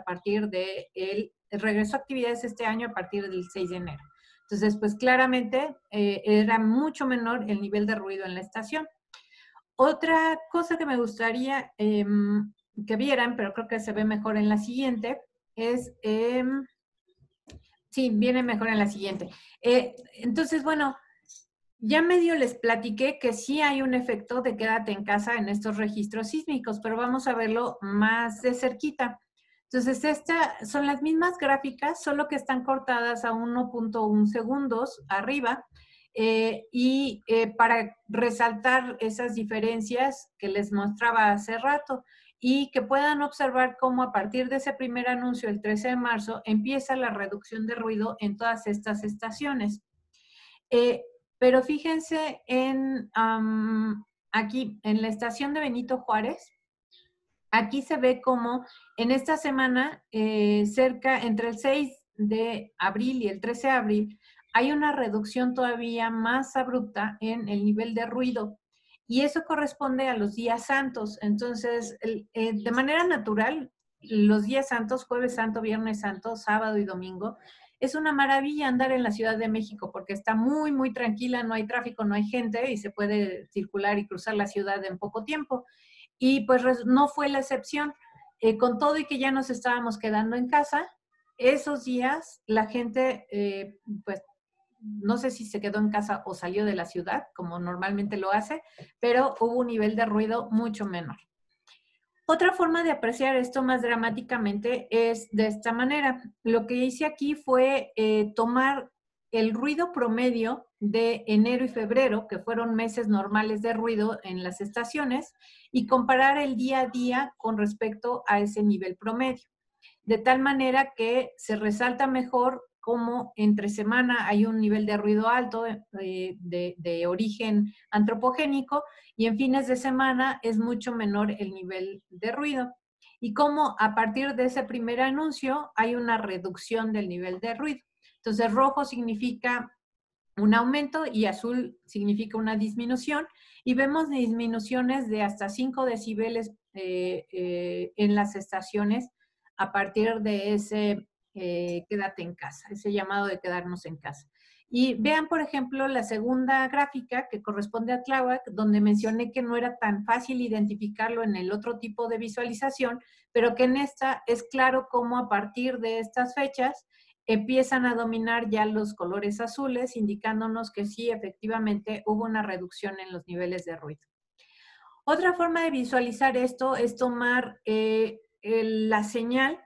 regresó a actividades este año a partir del 6 de enero. Entonces, pues claramente era mucho menor el nivel de ruido en la estación. Otra cosa que me gustaría que vieran, pero creo que se ve mejor en la siguiente, es, sí, viene mejor en la siguiente. Entonces, bueno, ya medio les platiqué que sí hay un efecto de quédate en casa en estos registros sísmicos, pero vamos a verlo más de cerquita. Entonces, estas son las mismas gráficas, solo que están cortadas a 1.1 segundos arriba. Para resaltar esas diferencias que les mostraba hace rato y que puedan observar cómo a partir de ese primer anuncio, el 13 de marzo, empieza la reducción de ruido en todas estas estaciones. Pero fíjense aquí en la estación de Benito Juárez, aquí se ve como en esta semana, entre el 6 de abril y el 13 de abril, hay una reducción todavía más abrupta en el nivel de ruido. Y eso corresponde a los días santos. Entonces, de manera natural, los días santos, jueves santo, viernes santo, sábado y domingo, es una maravilla andar en la Ciudad de México porque está muy, muy tranquila, no hay tráfico, no hay gente y se puede circular y cruzar la ciudad en poco tiempo. Y pues no fue la excepción. Con todo y que ya nos estábamos quedando en casa, esos días la gente, pues no sé si se quedó en casa o salió de la ciudad, como normalmente lo hace, pero hubo un nivel de ruido mucho menor. Otra forma de apreciar esto más dramáticamente es de esta manera. Lo que hice aquí fue tomar el ruido promedio de enero y febrero, que fueron meses normales de ruido en las estaciones, y comparar el día a día con respecto a ese nivel promedio. De tal manera que se resalta mejor cómo entre semana hay un nivel de ruido alto de origen antropogénico y en fines de semana es mucho menor el nivel de ruido. Y cómo a partir de ese primer anuncio hay una reducción del nivel de ruido. Entonces, rojo significa un aumento y azul significa una disminución. Y vemos disminuciones de hasta 5 decibeles en las estaciones a partir de ese quédate en casa, ese llamado de quedarnos en casa. Y vean, por ejemplo, la segunda gráfica que corresponde a Tláhuac, donde mencioné que no era tan fácil identificarlo en el otro tipo de visualización, pero que en esta es claro cómo a partir de estas fechas empiezan a dominar ya los colores azules, indicándonos que sí, efectivamente, hubo una reducción en los niveles de ruido. Otra forma de visualizar esto es tomar la señal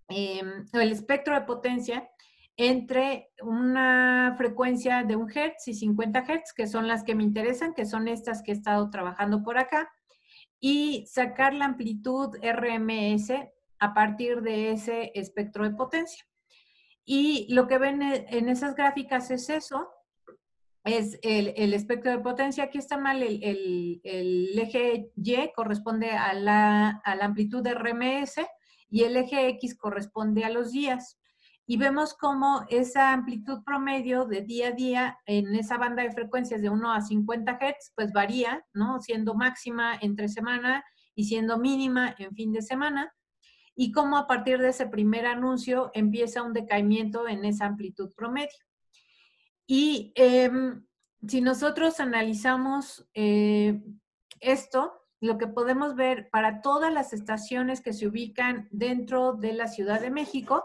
o el espectro de potencia entre una frecuencia de 1 Hz y 50 Hz, que son las que me interesan, que son estas que he estado trabajando por acá, y sacar la amplitud RMS a partir de ese espectro de potencia. Y lo que ven en esas gráficas es eso, es el espectro de potencia. Aquí está mal, el eje Y corresponde a la amplitud de RMS y el eje X corresponde a los días. Y vemos cómo esa amplitud promedio de día a día en esa banda de frecuencias de 1 a 50 Hz, pues varía, ¿no? Siendo máxima entre semana y siendo mínima en fin de semana. Y cómo a partir de ese primer anuncio empieza un decaimiento en esa amplitud promedio. Y si nosotros analizamos esto, lo que podemos ver para todas las estaciones que se ubican dentro de la Ciudad de México,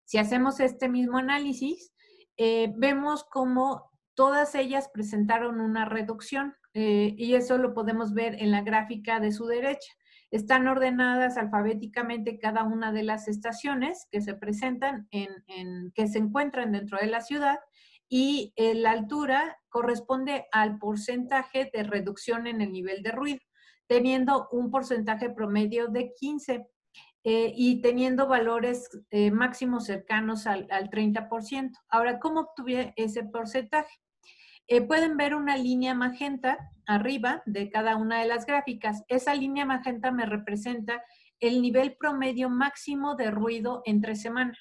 si hacemos este mismo análisis, vemos cómo todas ellas presentaron una reducción y eso lo podemos ver en la gráfica de su derecha. Están ordenadas alfabéticamente cada una de las estaciones que se presentan, que se encuentran dentro de la ciudad, y la altura corresponde al porcentaje de reducción en el nivel de ruido, teniendo un porcentaje promedio de 15 y teniendo valores máximos cercanos al 30%. Ahora, ¿cómo obtuve ese porcentaje? Pueden ver una línea magenta arriba de cada una de las gráficas. Esa línea magenta me representa el nivel promedio máximo de ruido entre semana,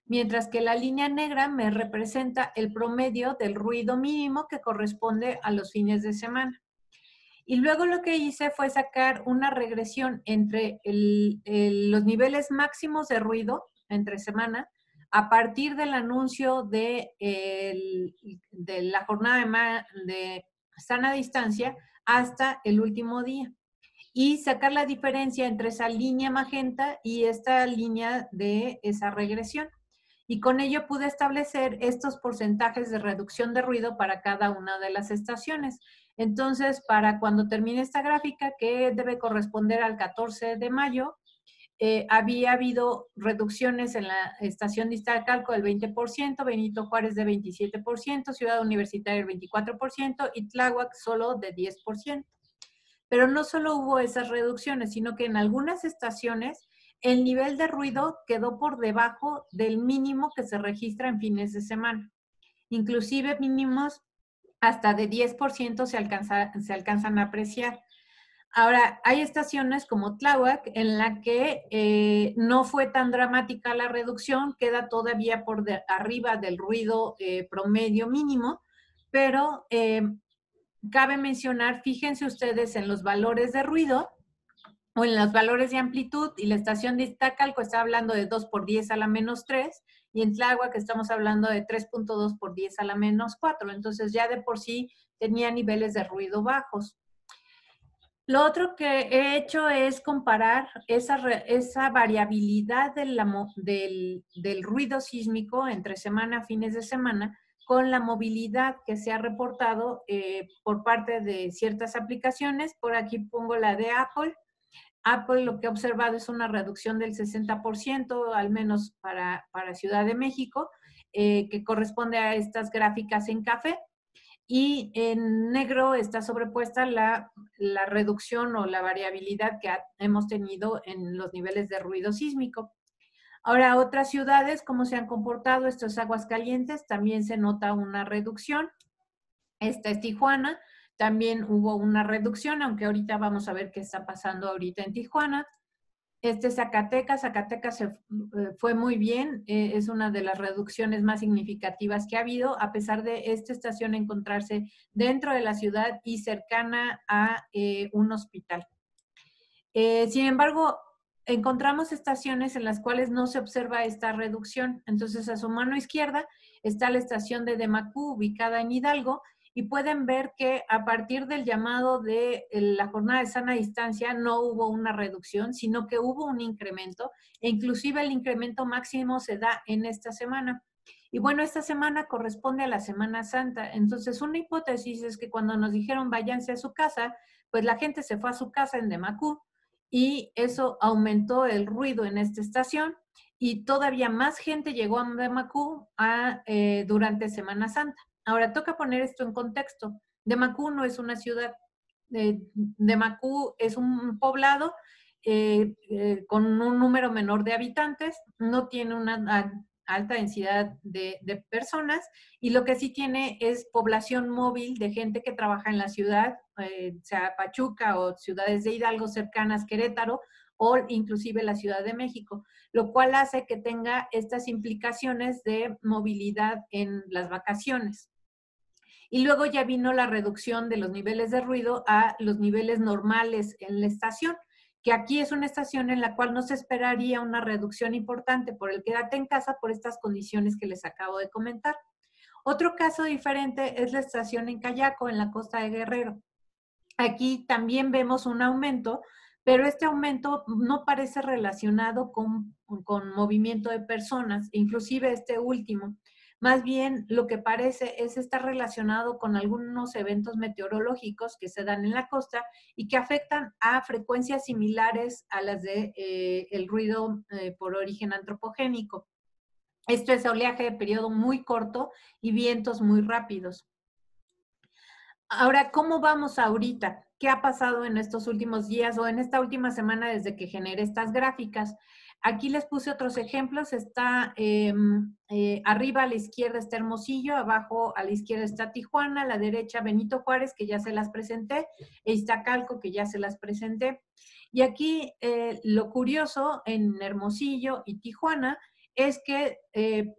mientras que la línea negra me representa el promedio del ruido mínimo que corresponde a los fines de semana. Y luego lo que hice fue sacar una regresión entre los niveles máximos de ruido entre semana a partir del anuncio de la jornada de sana distancia hasta el último día. Y sacar la diferencia entre esa línea magenta y esta línea de esa regresión. Y con ello pude establecer estos porcentajes de reducción de ruido para cada una de las estaciones. Entonces, para cuando termine esta gráfica, que debe corresponder al 14 de mayo, había habido reducciones en la estación de Iztacalco del 20%, Benito Juárez de 27%, Ciudad Universitaria del 24% y Tláhuac solo de 10%. Pero no solo hubo esas reducciones, sino que en algunas estaciones el nivel de ruido quedó por debajo del mínimo que se registra en fines de semana. Inclusive mínimos hasta de 10% se alcanzan a apreciar. Ahora, hay estaciones como Tláhuac en la que no fue tan dramática la reducción, queda todavía por arriba del ruido promedio mínimo, pero cabe mencionar, fíjense ustedes en los valores de ruido o en los valores de amplitud, y la estación de Iztacalco está hablando de 2 por 10 a la menos 3, y en Tláhuac estamos hablando de 3.2 por 10 a la menos 4. Entonces ya de por sí tenía niveles de ruido bajos. Lo otro que he hecho es comparar esa variabilidad del ruido sísmico entre semana, fines de semana, con la movilidad que se ha reportado por parte de ciertas aplicaciones. Por aquí pongo la de Apple. Apple lo que ha observado es una reducción del 60%, al menos para Ciudad de México, que corresponde a estas gráficas en café. Y en negro está sobrepuesta la reducción o la variabilidad que hemos tenido en los niveles de ruido sísmico. Ahora, otras ciudades, ¿cómo se han comportado? Esto es Aguascalientes, también se nota una reducción. Esta es Tijuana, también hubo una reducción, aunque ahorita vamos a ver qué está pasando ahorita en Tijuana. Este es Zacatecas, Zacatecas fue muy bien, es una de las reducciones más significativas que ha habido, a pesar de esta estación encontrarse dentro de la ciudad y cercana a un hospital. Sin embargo, encontramos estaciones en las cuales no se observa esta reducción. Entonces, a su mano izquierda está la estación de Demacú, ubicada en Hidalgo, y pueden ver que a partir del llamado de la jornada de sana distancia no hubo una reducción, sino que hubo un incremento, e inclusive el incremento máximo se da en esta semana. Y bueno, esta semana corresponde a la Semana Santa. Entonces, una hipótesis es que cuando nos dijeron váyanse a su casa, pues la gente se fue a su casa en Demacú y eso aumentó el ruido en esta estación y todavía más gente llegó a Demacú durante Semana Santa. Ahora, toca poner esto en contexto. Demacú no es una ciudad. Demacú es un poblado con un número menor de habitantes, no tiene una alta densidad de personas y lo que sí tiene es población móvil de gente que trabaja en la ciudad, sea Pachuca o ciudades de Hidalgo cercanas, Querétaro o inclusive la Ciudad de México, lo cual hace que tenga estas implicaciones de movilidad en las vacaciones. Y luego ya vino la reducción de los niveles de ruido a los niveles normales en la estación, que aquí es una estación en la cual no se esperaría una reducción importante por el quédate en casa por estas condiciones que les acabo de comentar. Otro caso diferente es la estación en Cayaco, en la costa de Guerrero. Aquí también vemos un aumento, pero este aumento no parece relacionado con movimiento de personas, inclusive este último. Más bien lo que parece es estar relacionado con algunos eventos meteorológicos que se dan en la costa y que afectan a frecuencias similares a las de el ruido por origen antropogénico. Esto es oleaje de periodo muy corto y vientos muy rápidos. Ahora, ¿cómo vamos ahorita? ¿Qué ha pasado en estos últimos días o en esta última semana desde que generé estas gráficas? Aquí les puse otros ejemplos. Está arriba a la izquierda está Hermosillo, abajo a la izquierda está Tijuana, a la derecha Benito Juárez, que ya se las presenté, e Iztacalco, que ya se las presenté. Y aquí lo curioso en Hermosillo y Tijuana es que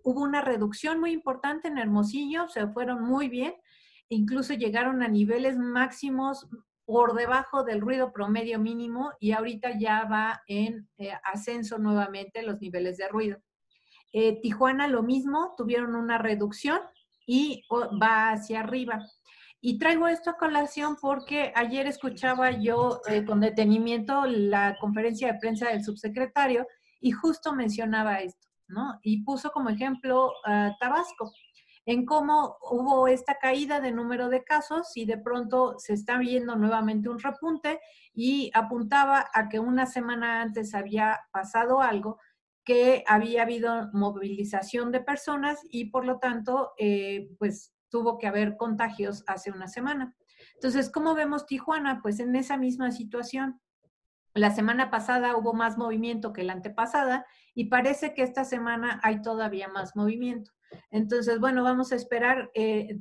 hubo una reducción muy importante en Hermosillo, se fueron muy bien, incluso llegaron a niveles máximos por debajo del ruido promedio mínimo y ahorita ya va en ascenso nuevamente los niveles de ruido. Tijuana lo mismo, tuvieron una reducción y va hacia arriba. Y traigo esto a colación porque ayer escuchaba yo con detenimiento la conferencia de prensa del subsecretario y justo mencionaba esto, ¿no? Y puso como ejemplo Tabasco, en cómo hubo esta caída de número de casos y de pronto se está viendo nuevamente un repunte y apuntaba a que una semana antes había pasado algo, que había habido movilización de personas y por lo tanto, pues tuvo que haber contagios hace una semana. Entonces, ¿cómo vemos Tijuana? Pues en esa misma situación. La semana pasada hubo más movimiento que la antepasada y parece que esta semana hay todavía más movimiento. Entonces, bueno, vamos a esperar.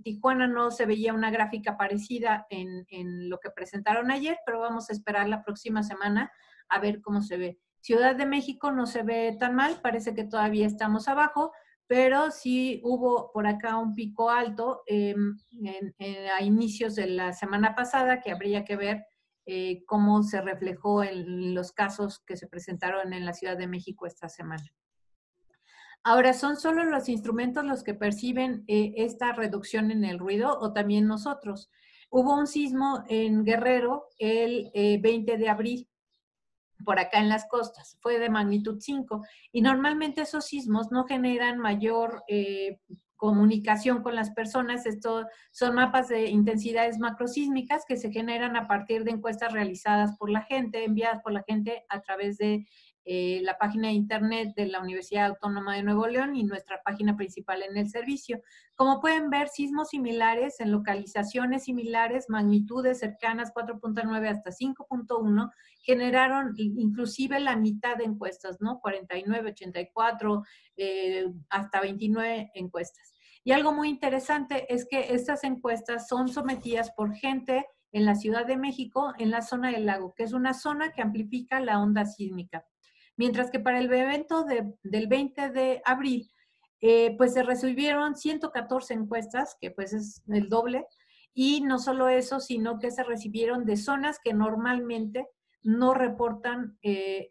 Tijuana no se veía una gráfica parecida en lo que presentaron ayer, pero vamos a esperar la próxima semana a ver cómo se ve. Ciudad de México no se ve tan mal, parece que todavía estamos abajo, pero sí hubo por acá un pico alto a inicios de la semana pasada que habría que ver cómo se reflejó en los casos que se presentaron en la Ciudad de México esta semana. Ahora, ¿son solo los instrumentos los que perciben esta reducción en el ruido o también nosotros? Hubo un sismo en Guerrero el 20 de abril, por acá en las costas, fue de magnitud 5 y normalmente esos sismos no generan mayor comunicación con las personas. Esto son mapas de intensidades macrosísmicas que se generan a partir de encuestas realizadas por la gente, enviadas por la gente a través de la página de internet de la Universidad Autónoma de Nuevo León y nuestra página principal en el servicio. Como pueden ver, sismos similares en localizaciones similares, magnitudes cercanas 4.9 hasta 5.1, generaron inclusive la mitad de encuestas, ¿no? 49, 84, hasta 29 encuestas. Y algo muy interesante es que estas encuestas son sometidas por gente en la Ciudad de México, en la zona del lago, que es una zona que amplifica la onda sísmica. Mientras que para el evento del 20 de abril, pues se recibieron 114 encuestas, que pues es el doble, y no solo eso, sino que se recibieron de zonas que normalmente no reportan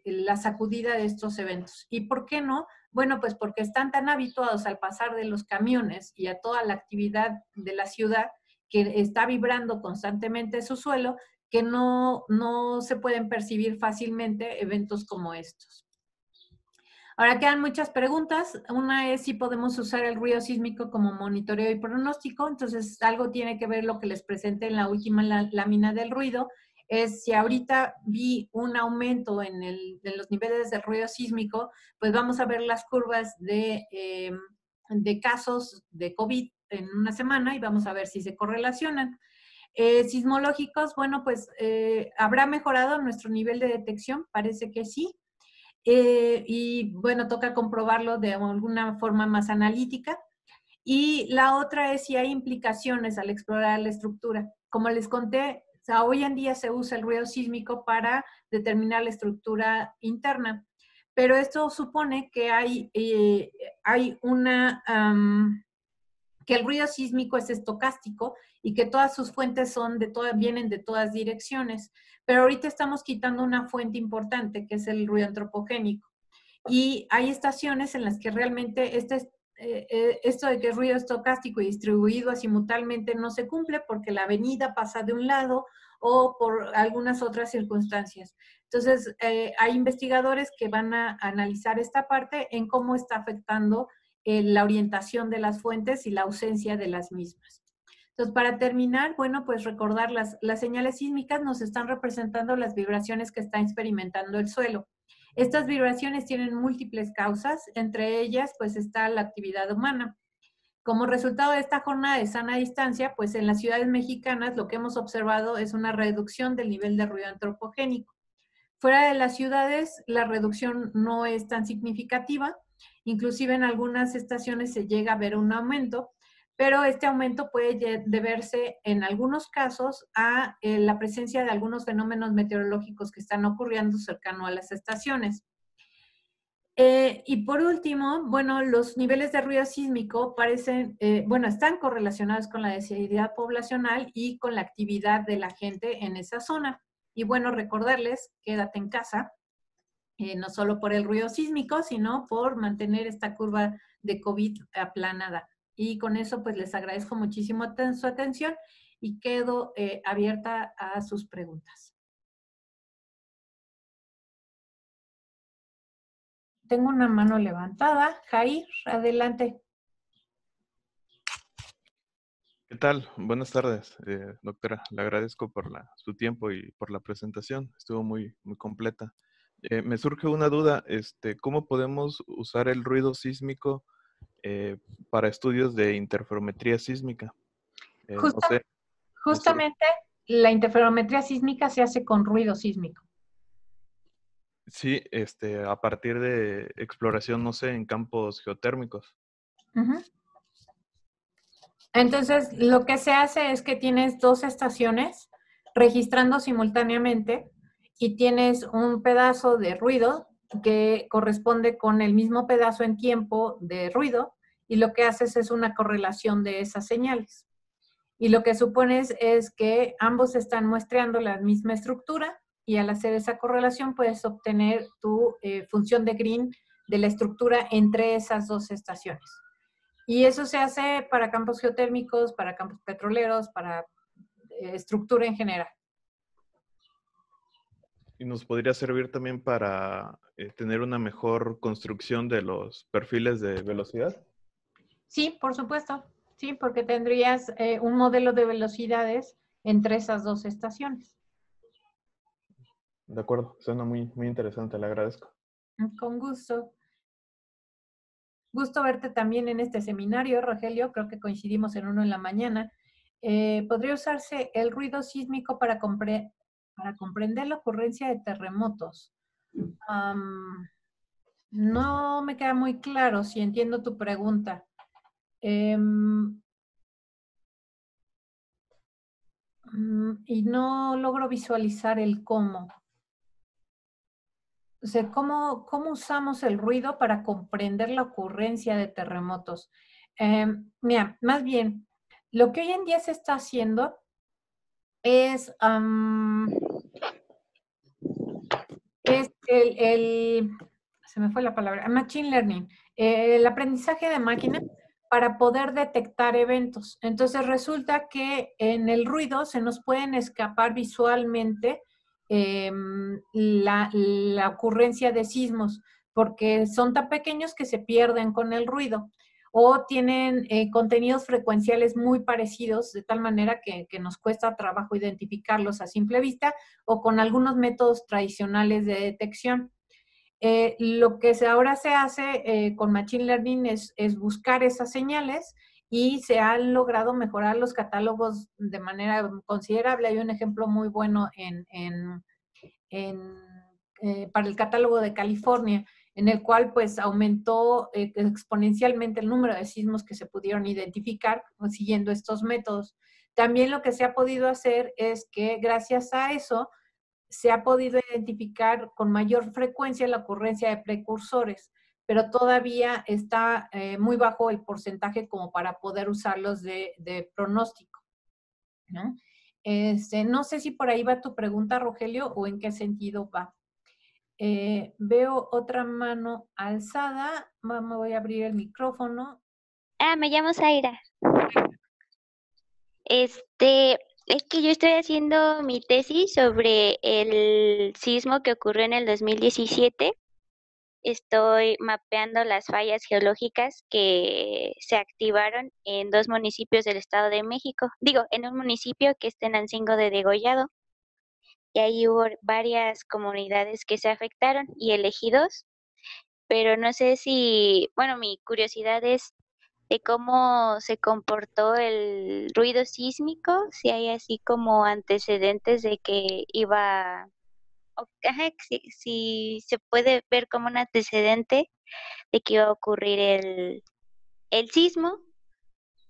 la sacudida de estos eventos. ¿Y por qué no? Bueno, pues porque están tan habituados al pasar de los camiones y a toda la actividad de la ciudad que está vibrando constantemente su suelo, que no se pueden percibir fácilmente eventos como estos. Ahora quedan muchas preguntas. Una es si podemos usar el ruido sísmico como monitoreo y pronóstico. Entonces, algo tiene que ver lo que les presenté en la última lámina del ruido. Es si ahorita vi un aumento en los niveles del ruido sísmico, pues vamos a ver las curvas de casos de COVID en una semana y vamos a ver si se correlacionan. Sismológicos, bueno, pues ¿habrá mejorado nuestro nivel de detección? Parece que sí. Y bueno, toca comprobarlo de alguna forma más analítica. Y la otra es si hay implicaciones al explorar la estructura. Como les conté, o sea, hoy en día se usa el ruido sísmico para determinar la estructura interna, pero esto supone que hay que el ruido sísmico es estocástico y que todas sus fuentes vienen de todas direcciones. Pero ahorita estamos quitando una fuente importante, que es el ruido antropogénico. Y hay estaciones en las que realmente esto de que es ruido estocástico y distribuido azimutalmente no se cumple porque la avenida pasa de un lado o por algunas otras circunstancias. Entonces, hay investigadores que van a analizar esta parte en cómo está afectando la orientación de las fuentes y la ausencia de las mismas. Entonces, para terminar, bueno, pues recordar las señales sísmicas nos están representando las vibraciones que está experimentando el suelo. Estas vibraciones tienen múltiples causas, entre ellas pues está la actividad humana. Como resultado de esta jornada de sana distancia, pues en las ciudades mexicanas lo que hemos observado es una reducción del nivel de ruido antropogénico. Fuera de las ciudades, la reducción no es tan significativa, inclusive en algunas estaciones se llega a ver un aumento, pero este aumento puede deberse en algunos casos a la presencia de algunos fenómenos meteorológicos que están ocurriendo cercano a las estaciones. Y por último, bueno, los niveles de ruido sísmico están correlacionados con la densidad poblacional y con la actividad de la gente en esa zona. Y bueno, recordarles, quédate en casa, no solo por el ruido sísmico, sino por mantener esta curva de COVID aplanada. Y con eso, pues les agradezco muchísimo su atención y quedo abierta a sus preguntas. Tengo una mano levantada. Jair, adelante. ¿Qué tal? Buenas tardes, doctora. Le agradezco por su tiempo y por la presentación. Estuvo muy, muy completa. Me surge una duda, ¿cómo podemos usar el ruido sísmico para estudios de interferometría sísmica? No sé, Justamente la interferometría sísmica se hace con ruido sísmico. Sí, a partir de exploración, no sé, en campos geotérmicos. Uh-huh. Entonces, lo que se hace es que tienes dos estaciones registrando simultáneamente y tienes un pedazo de ruido que corresponde con el mismo pedazo en tiempo de ruido y lo que haces es una correlación de esas señales. Y lo que supones es que ambos están muestreando la misma estructura y al hacer esa correlación puedes obtener tu función de Green de la estructura entre esas dos estaciones. Y eso se hace para campos geotérmicos, para campos petroleros, para estructura en general. ¿Y nos podría servir también para tener una mejor construcción de los perfiles de velocidad? Sí, por supuesto. Sí, porque tendrías un modelo de velocidades entre esas dos estaciones. De acuerdo, suena muy, muy interesante, le agradezco. Con gusto. Gusto verte también en este seminario, Rogelio. Creo que coincidimos en uno en la mañana. ¿Podría usarse el ruido sísmico para comprender la ocurrencia de terremotos? No me queda muy claro si entiendo tu pregunta. Y no logro visualizar el cómo. O sea, ¿cómo usamos el ruido para comprender la ocurrencia de terremotos? Mira, más bien, lo que hoy en día se está haciendo es se me fue la palabra, machine learning, el aprendizaje de máquina para poder detectar eventos. Entonces resulta que en el ruido se nos pueden escapar visualmente la ocurrencia de sismos, porque son tan pequeños que se pierden con el ruido o tienen contenidos frecuenciales muy parecidos, de tal manera que nos cuesta trabajo identificarlos a simple vista o con algunos métodos tradicionales de detección. Lo que ahora se hace con Machine Learning es buscar esas señales y se han logrado mejorar los catálogos de manera considerable. Hay un ejemplo muy bueno para el catálogo de California, en el cual pues aumentó exponencialmente el número de sismos que se pudieron identificar siguiendo estos métodos. También lo que se ha podido hacer es que gracias a eso se ha podido identificar con mayor frecuencia la ocurrencia de precursores, pero todavía está muy bajo el porcentaje como para poder usarlos de pronóstico, ¿no? No sé si por ahí va tu pregunta, Rogelio, o en qué sentido va. Veo otra mano alzada. Me voy a abrir el micrófono. Me llamo Zaira. Es que yo estoy haciendo mi tesis sobre el sismo que ocurrió en el 2017. Estoy mapeando las fallas geológicas que se activaron en 2 municipios del Estado de México. Digo, en un municipio que es Tenancingo de Degollado. Y ahí hubo varias comunidades que se afectaron y elegí 2. Pero no sé si, bueno, mi curiosidad es de cómo se comportó el ruido sísmico, si hay así como antecedentes de que iba, si se puede ver como un antecedente de que iba a ocurrir el sismo,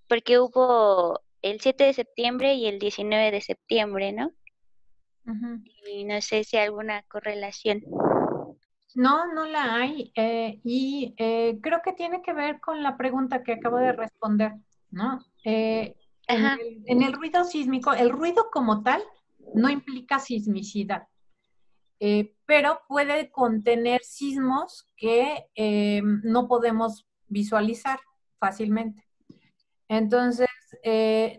porque hubo el 7 de septiembre y el 19 de septiembre, ¿no? Uh-huh. Y no sé si hay alguna correlación. No, no la hay. Y creo que tiene que ver con la pregunta que acabo de responder, ¿no? En el ruido sísmico, el ruido como tal no implica sismicidad, pero puede contener sismos que no podemos visualizar fácilmente. Entonces,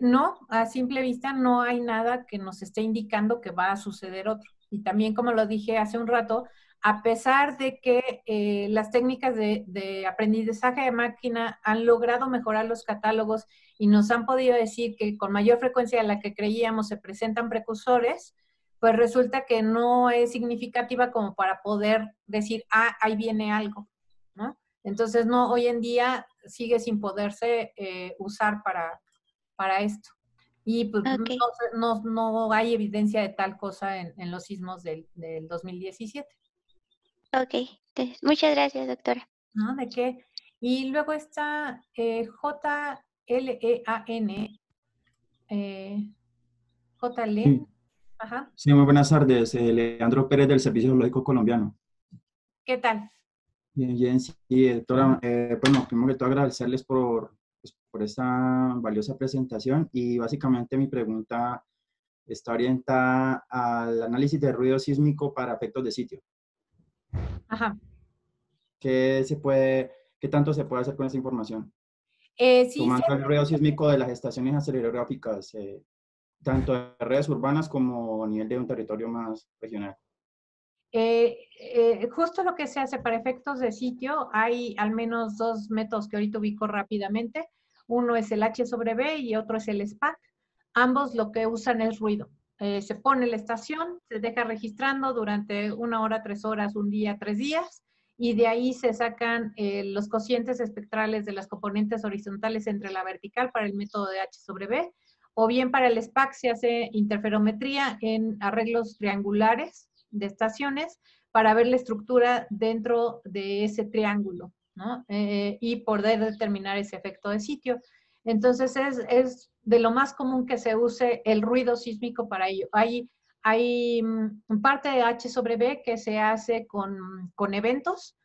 no, a simple vista no hay nada que nos esté indicando que va a suceder otro. Y también, como lo dije hace un rato, a pesar de que las técnicas de aprendizaje de máquina han logrado mejorar los catálogos y nos han podido decir que con mayor frecuencia de la que creíamos se presentan precursores, pues resulta que no es significativa como para poder decir, ahí viene algo, ¿no? Entonces, no, hoy en día sigue sin poderse usar para esto. Y pues Okay. no hay evidencia de tal cosa en los sismos del 2017. Ok, muchas gracias, doctora. ¿No? ¿De qué? Y luego está JLEAN, JLEN. Sí. Ajá. Sí, muy buenas tardes. Leandro Pérez del Servicio Geológico Colombiano. ¿Qué tal? Bien, bien, sí, doctora. Bueno, primero que todo agradecerles por esta valiosa presentación y básicamente mi pregunta está orientada al análisis de ruido sísmico para efectos de sitio. Ajá. ¿Qué tanto se puede hacer con esa información? Sí, Tomando el ruido sísmico de las estaciones acelerógrafas, tanto de redes urbanas como a nivel de un territorio más regional. Justo lo que se hace para efectos de sitio, hay al menos 2 métodos que ahorita ubico rápidamente. Uno es el H sobre B y otro es el SPAC. Ambos lo que usan es ruido. Se pone la estación, se deja registrando durante 1 hora, 3 horas, 1 día, 3 días, y de ahí se sacan los cocientes espectrales de las componentes horizontales entre la vertical para el método de H sobre B, o bien para el SPAC se hace interferometría en arreglos triangulares de estaciones para ver la estructura dentro de ese triángulo, ¿no? Y poder determinar ese efecto de sitio. Entonces es de lo más común que se use el ruido sísmico para ello. Hay parte de H sobre B que se hace con eventos,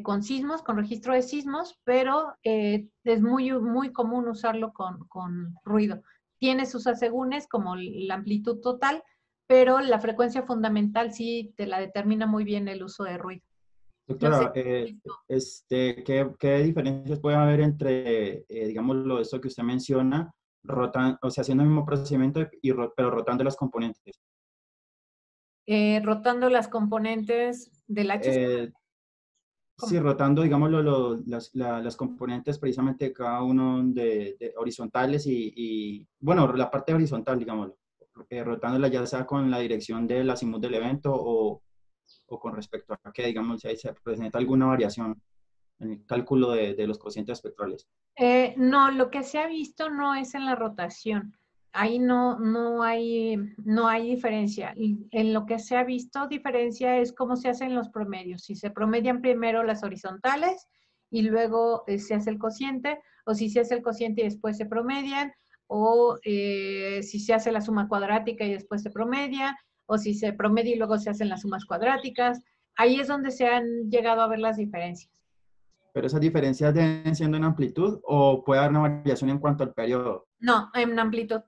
con sismos, con registro de sismos, pero es muy, muy común usarlo con ruido. Tiene sus asegúnes como la amplitud total, pero la frecuencia fundamental sí te la determina muy bien el uso de ruido. Doctora, No sé, ¿qué diferencias puede haber entre, digamos, esto que usted menciona, o sea, haciendo el mismo procedimiento, pero rotando las componentes? Rotando las componentes del H. Sí, rotando, digamos, las componentes precisamente de cada uno de horizontales bueno, la parte horizontal, digamos, rotándola ya sea con la dirección del azimut del evento o con respecto a que, digamos, si ahí se presenta alguna variación en el cálculo de los cocientes espectrales. No, lo que se ha visto no es en la rotación. Ahí no hay diferencia. Y en lo que se ha visto diferencia es cómo se hacen los promedios. Si se promedian primero las horizontales y luego se hace el cociente, o si se hace el cociente y después se promedian, o si se hace la suma cuadrática y después se promedia, o si se promedia y luego se hacen las sumas cuadráticas. Ahí es donde se han llegado a ver las diferencias. ¿Pero esas diferencias deben siendo en amplitud o puede haber una variación en cuanto al periodo? No, en amplitud.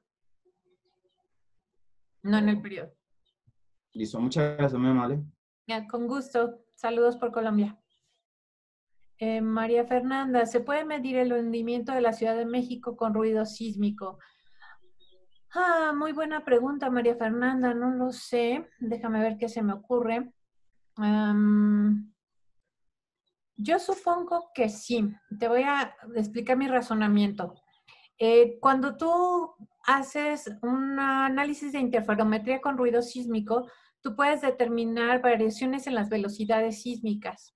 No en el periodo. Listo, muchas gracias, muy amable. Ya, con gusto. Saludos por Colombia. María Fernanda, ¿se puede medir el hundimiento de la Ciudad de México con ruido sísmico? Muy buena pregunta, María Fernanda. No lo sé. Déjame ver qué se me ocurre. Yo supongo que sí. Te voy a explicar mi razonamiento. Cuando tú haces un análisis de interferometría con ruido sísmico, tú puedes determinar variaciones en las velocidades sísmicas.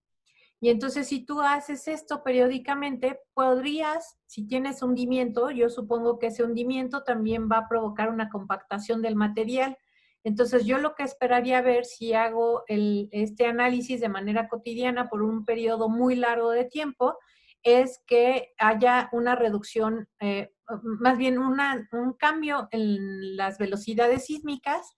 Y entonces, si tú haces esto periódicamente, podrías, si tienes hundimiento, yo supongo que ese hundimiento también va a provocar una compactación del material. Entonces, yo lo que esperaría ver si hago este análisis de manera cotidiana por un periodo muy largo de tiempo, es que haya una reducción, más bien un cambio en las velocidades sísmicas,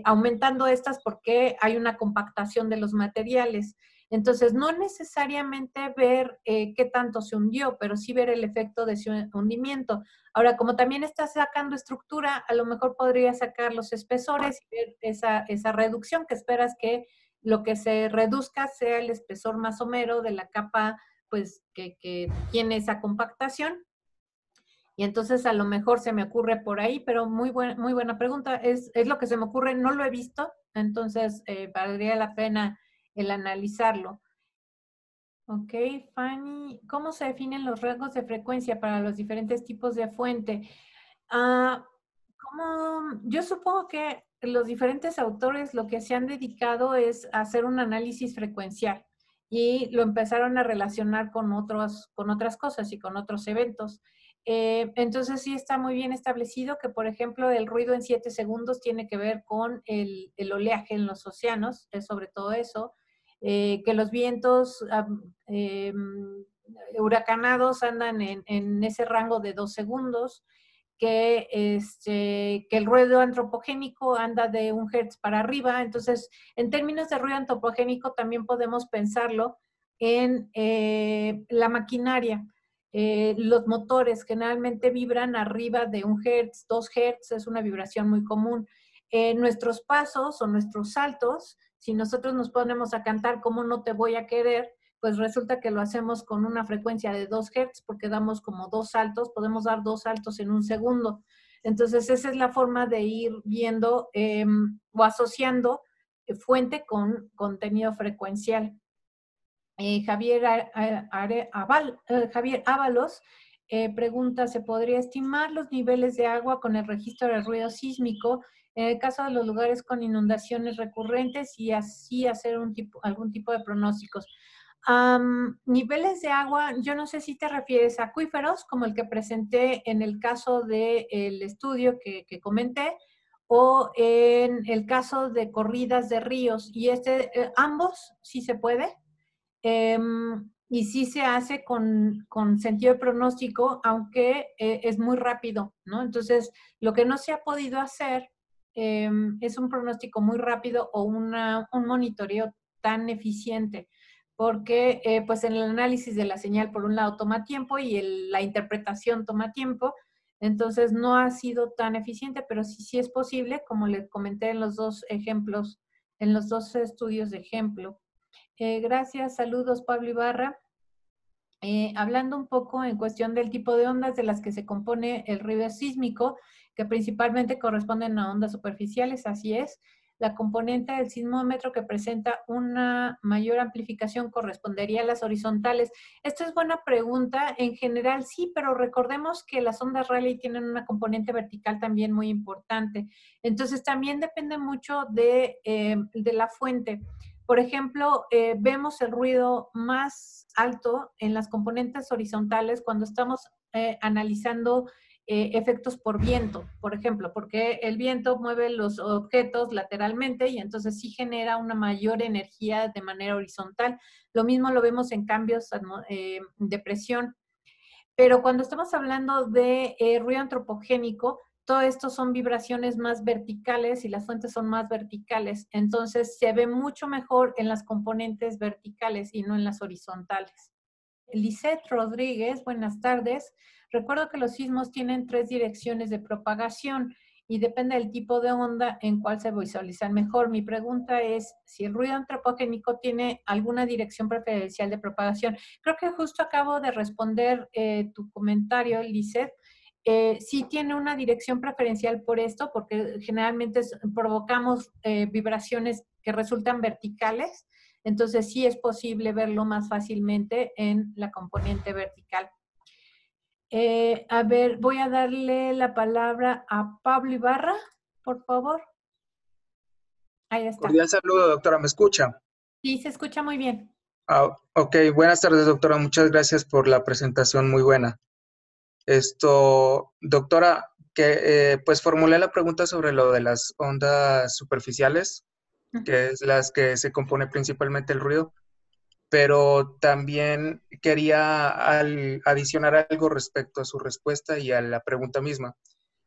aumentando estas porque hay una compactación de los materiales. Entonces, no necesariamente ver qué tanto se hundió, pero sí ver el efecto de ese hundimiento. Ahora, como también estás sacando estructura, a lo mejor podrías sacar los espesores y ver esa reducción, que esperas que lo que se reduzca sea el espesor más somero de la capa pues, que tiene esa compactación. Y entonces a lo mejor se me ocurre por ahí, pero muy buena pregunta. Es lo que se me ocurre, no lo he visto, entonces valdría la pena el analizarlo. Ok, Fanny, ¿cómo se definen los rangos de frecuencia para los diferentes tipos de fuente? Yo supongo que los diferentes autores lo que se han dedicado es a hacer un análisis frecuencial y lo empezaron a relacionar con otras cosas y con otros eventos. Entonces sí está muy bien establecido que, por ejemplo, el ruido en 7 segundos tiene que ver con el oleaje en los océanos, es sobre todo eso, que los vientos huracanados andan en ese rango de 2 segundos, que el ruido antropogénico anda de 1 Hz para arriba. Entonces, en términos de ruido antropogénico también podemos pensarlo en la maquinaria. Los motores generalmente vibran arriba de 1 Hz, 2 Hz, es una vibración muy común. Nuestros pasos o nuestros saltos, si nosotros nos ponemos a cantar "¿Cómo no te voy a querer?", pues resulta que lo hacemos con una frecuencia de 2 Hz porque damos como 2 saltos, podemos dar 2 saltos en 1 segundo. Entonces, esa es la forma de ir viendo o asociando fuente con contenido frecuencial. Javier Ábalos pregunta, ¿se podría estimar los niveles de agua con el registro del ruido sísmico en el caso de los lugares con inundaciones recurrentes y así hacer algún tipo de pronósticos? Niveles de agua, yo no sé si te refieres a acuíferos, como el que presenté en el caso del estudio que comenté, o en el caso de corridas de ríos, y ambos sí se puede. Y sí se hace con sentido de pronóstico, aunque es muy rápido, ¿no? Entonces, lo que no se ha podido hacer es un pronóstico muy rápido o un monitoreo tan eficiente, porque pues en el análisis de la señal, por un lado, toma tiempo y la interpretación toma tiempo. Entonces, no ha sido tan eficiente, pero sí es posible, como les comenté en los 2 ejemplos, en los 2 estudios de ejemplo. Gracias, saludos Pablo Ibarra. Hablando un poco en cuestión del tipo de ondas de las que se compone el ruido sísmico, que principalmente corresponden a ondas superficiales, así es. la componente del sismómetro que presenta una mayor amplificación correspondería a las horizontales. Esta es buena pregunta. En general sí, pero recordemos que las ondas Rayleigh tienen una componente vertical también muy importante. Entonces también depende mucho de la fuente. Por ejemplo, vemos el ruido más alto en las componentes horizontales cuando estamos analizando efectos por viento, por ejemplo, porque el viento mueve los objetos lateralmente y entonces sí genera una mayor energía de manera horizontal. Lo mismo lo vemos en cambios de presión. Pero cuando estamos hablando de ruido antropogénico, todo esto son vibraciones más verticales y las fuentes son más verticales. Entonces se ve mucho mejor en las componentes verticales y no en las horizontales. Lisette Rodríguez, buenas tardes. Recuerdo que los sismos tienen 3 direcciones de propagación y depende del tipo de onda en cuál se visualizan mejor. Mi pregunta es si el ruido antropogénico tiene alguna dirección preferencial de propagación. Creo que justo acabo de responder tu comentario, Lisette. Sí tiene una dirección preferencial por esto, porque generalmente provocamos vibraciones que resultan verticales. Entonces sí es posible verlo más fácilmente en la componente vertical. A ver, voy a darle la palabra a Pablo Ibarra, por favor. Ahí está. Cordial saludo, doctora, ¿me escucha? Sí, se escucha muy bien. Ok, buenas tardes, doctora, muchas gracias por la presentación, muy buena. Doctora, pues formulé la pregunta sobre lo de las ondas superficiales, que es las que se compone principalmente el ruido, pero también quería adicionar algo respecto a su respuesta y a la pregunta misma.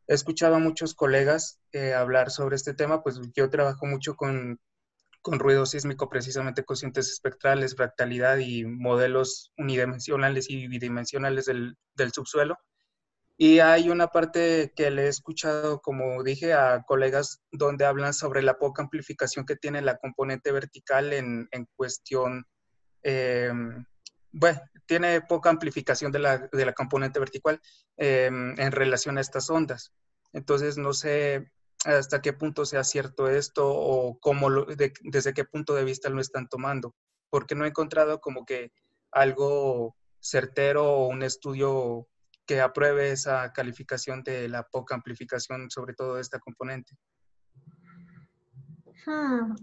He escuchado a muchos colegas hablar sobre este tema, pues yo trabajo mucho con ruido sísmico, precisamente cocientes espectrales, fractalidad y modelos unidimensionales y bidimensionales del subsuelo. Y hay una parte que le he escuchado, como dije, a colegas donde hablan sobre la poca amplificación que tiene la componente vertical en cuestión, bueno, tiene poca amplificación de la componente vertical en relación a estas ondas. Entonces, no sé hasta qué punto sea cierto esto o desde qué punto de vista lo están tomando, porque no he encontrado como que algo certero o un estudio que apruebe esa calificación de la poca amplificación, sobre todo de esta componente.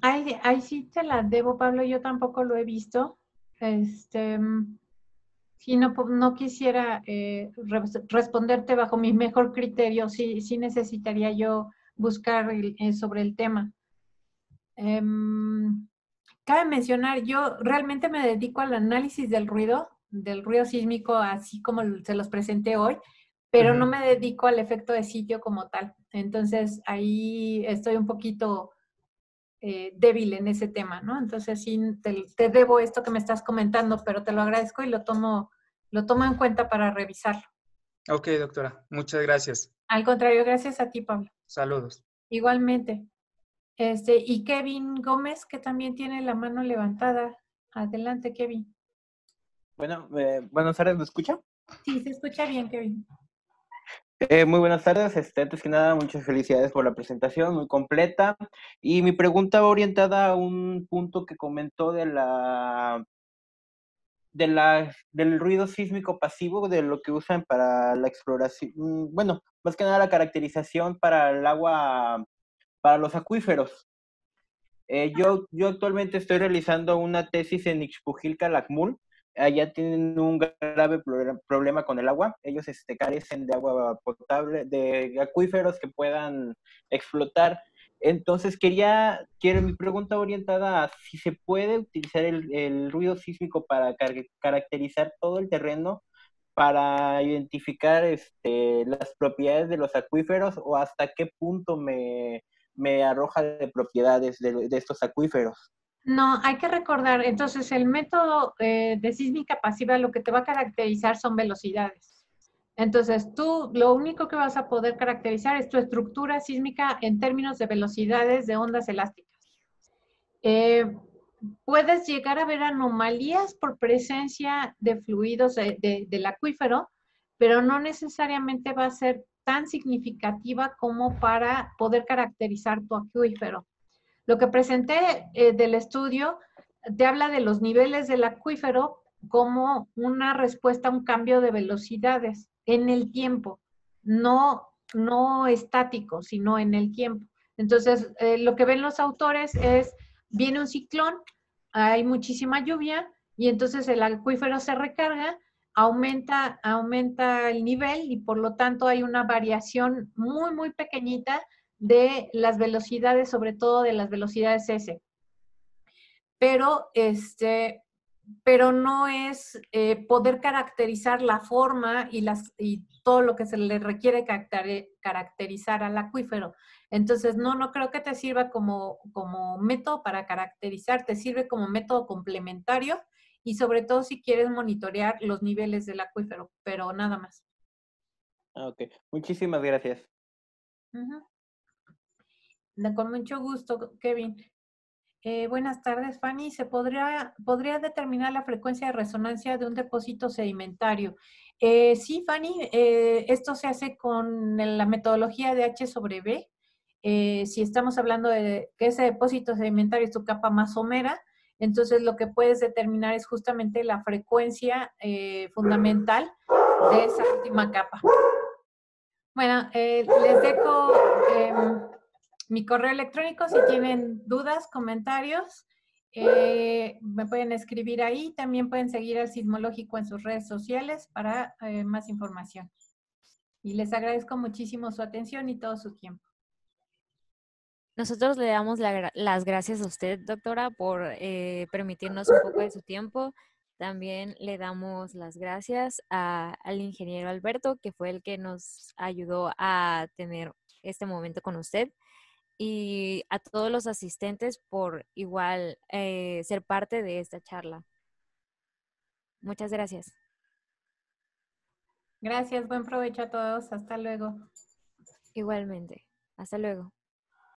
Ahí sí te la debo, Pablo, yo tampoco lo he visto. Sí, no quisiera responderte bajo mi mejor criterio, sí necesitaría yo buscar sobre el tema. Cabe mencionar, yo realmente me dedico al análisis del ruido sísmico, así como se los presenté hoy, pero no me dedico al efecto de sitio como tal. Entonces, ahí estoy un poquito débil en ese tema, ¿no? Entonces, sí, te debo esto que me estás comentando, pero te lo agradezco y lo tomo en cuenta para revisarlo. Ok, doctora. Muchas gracias. Al contrario, gracias a ti, Pablo. Saludos. Igualmente. Y Kevin Gómez, que también tiene la mano levantada. Adelante, Kevin. Bueno, buenas tardes, ¿me escucha? Sí, se escucha bien, Kevin. Muy buenas tardes, antes que nada, muchas felicidades por la presentación, muy completa. Y mi pregunta va orientada a un punto que comentó del ruido sísmico pasivo, de lo que usan para la exploración, bueno, más que nada la caracterización para el agua, para los acuíferos. Yo actualmente estoy realizando una tesis en Ixpujil-Calakmul. Allá tienen un grave problema con el agua. Ellos carecen de agua potable, de acuíferos que puedan explotar. Entonces, mi pregunta orientada a si se puede utilizar el ruido sísmico para caracterizar todo el terreno, para identificar las propiedades de los acuíferos, o hasta qué punto me arroja de propiedades de estos acuíferos. No, hay que recordar, entonces el método de sísmica pasiva lo que te va a caracterizar son velocidades. Entonces tú lo único que vas a poder caracterizar es tu estructura sísmica en términos de velocidades de ondas elásticas. Puedes llegar a ver anomalías por presencia de fluidos del acuífero, pero no necesariamente va a ser tan significativa como para poder caracterizar tu acuífero. Lo que presenté del estudio te habla de los niveles del acuífero como una respuesta a un cambio de velocidades en el tiempo, no estático, sino en el tiempo. Entonces, lo que ven los autores es, viene un ciclón, hay muchísima lluvia y entonces el acuífero se recarga, aumenta el nivel y por lo tanto hay una variación muy, muy pequeñita de las velocidades, sobre todo de las velocidades S. Pero, pero no es poder caracterizar la forma y todo lo que se le requiere caracterizar al acuífero. Entonces, no creo que te sirva como método para caracterizar, te sirve como método complementario y sobre todo si quieres monitorear los niveles del acuífero, pero nada más. Ok, muchísimas gracias. Con mucho gusto, Kevin. Buenas tardes, Fanny. ¿Se podría determinar la frecuencia de resonancia de un depósito sedimentario? Sí, Fanny, esto se hace con la metodología de H sobre B. Si estamos hablando de que ese depósito sedimentario es tu capa más somera, entonces lo que puedes determinar es justamente la frecuencia fundamental de esa última capa. Bueno, les dejo mi correo electrónico si tienen dudas, comentarios. Me pueden escribir ahí. También pueden seguir al Sismológico en sus redes sociales para más información. Y les agradezco muchísimo su atención y todo su tiempo. Nosotros le damos las gracias a usted, doctora, por permitirnos un poco de su tiempo. También le damos las gracias al ingeniero Alberto, que fue el que nos ayudó a tener este momento con usted, y a todos los asistentes por igual ser parte de esta charla. Muchas gracias. Gracias, buen provecho a todos. Hasta luego. Igualmente. Hasta luego.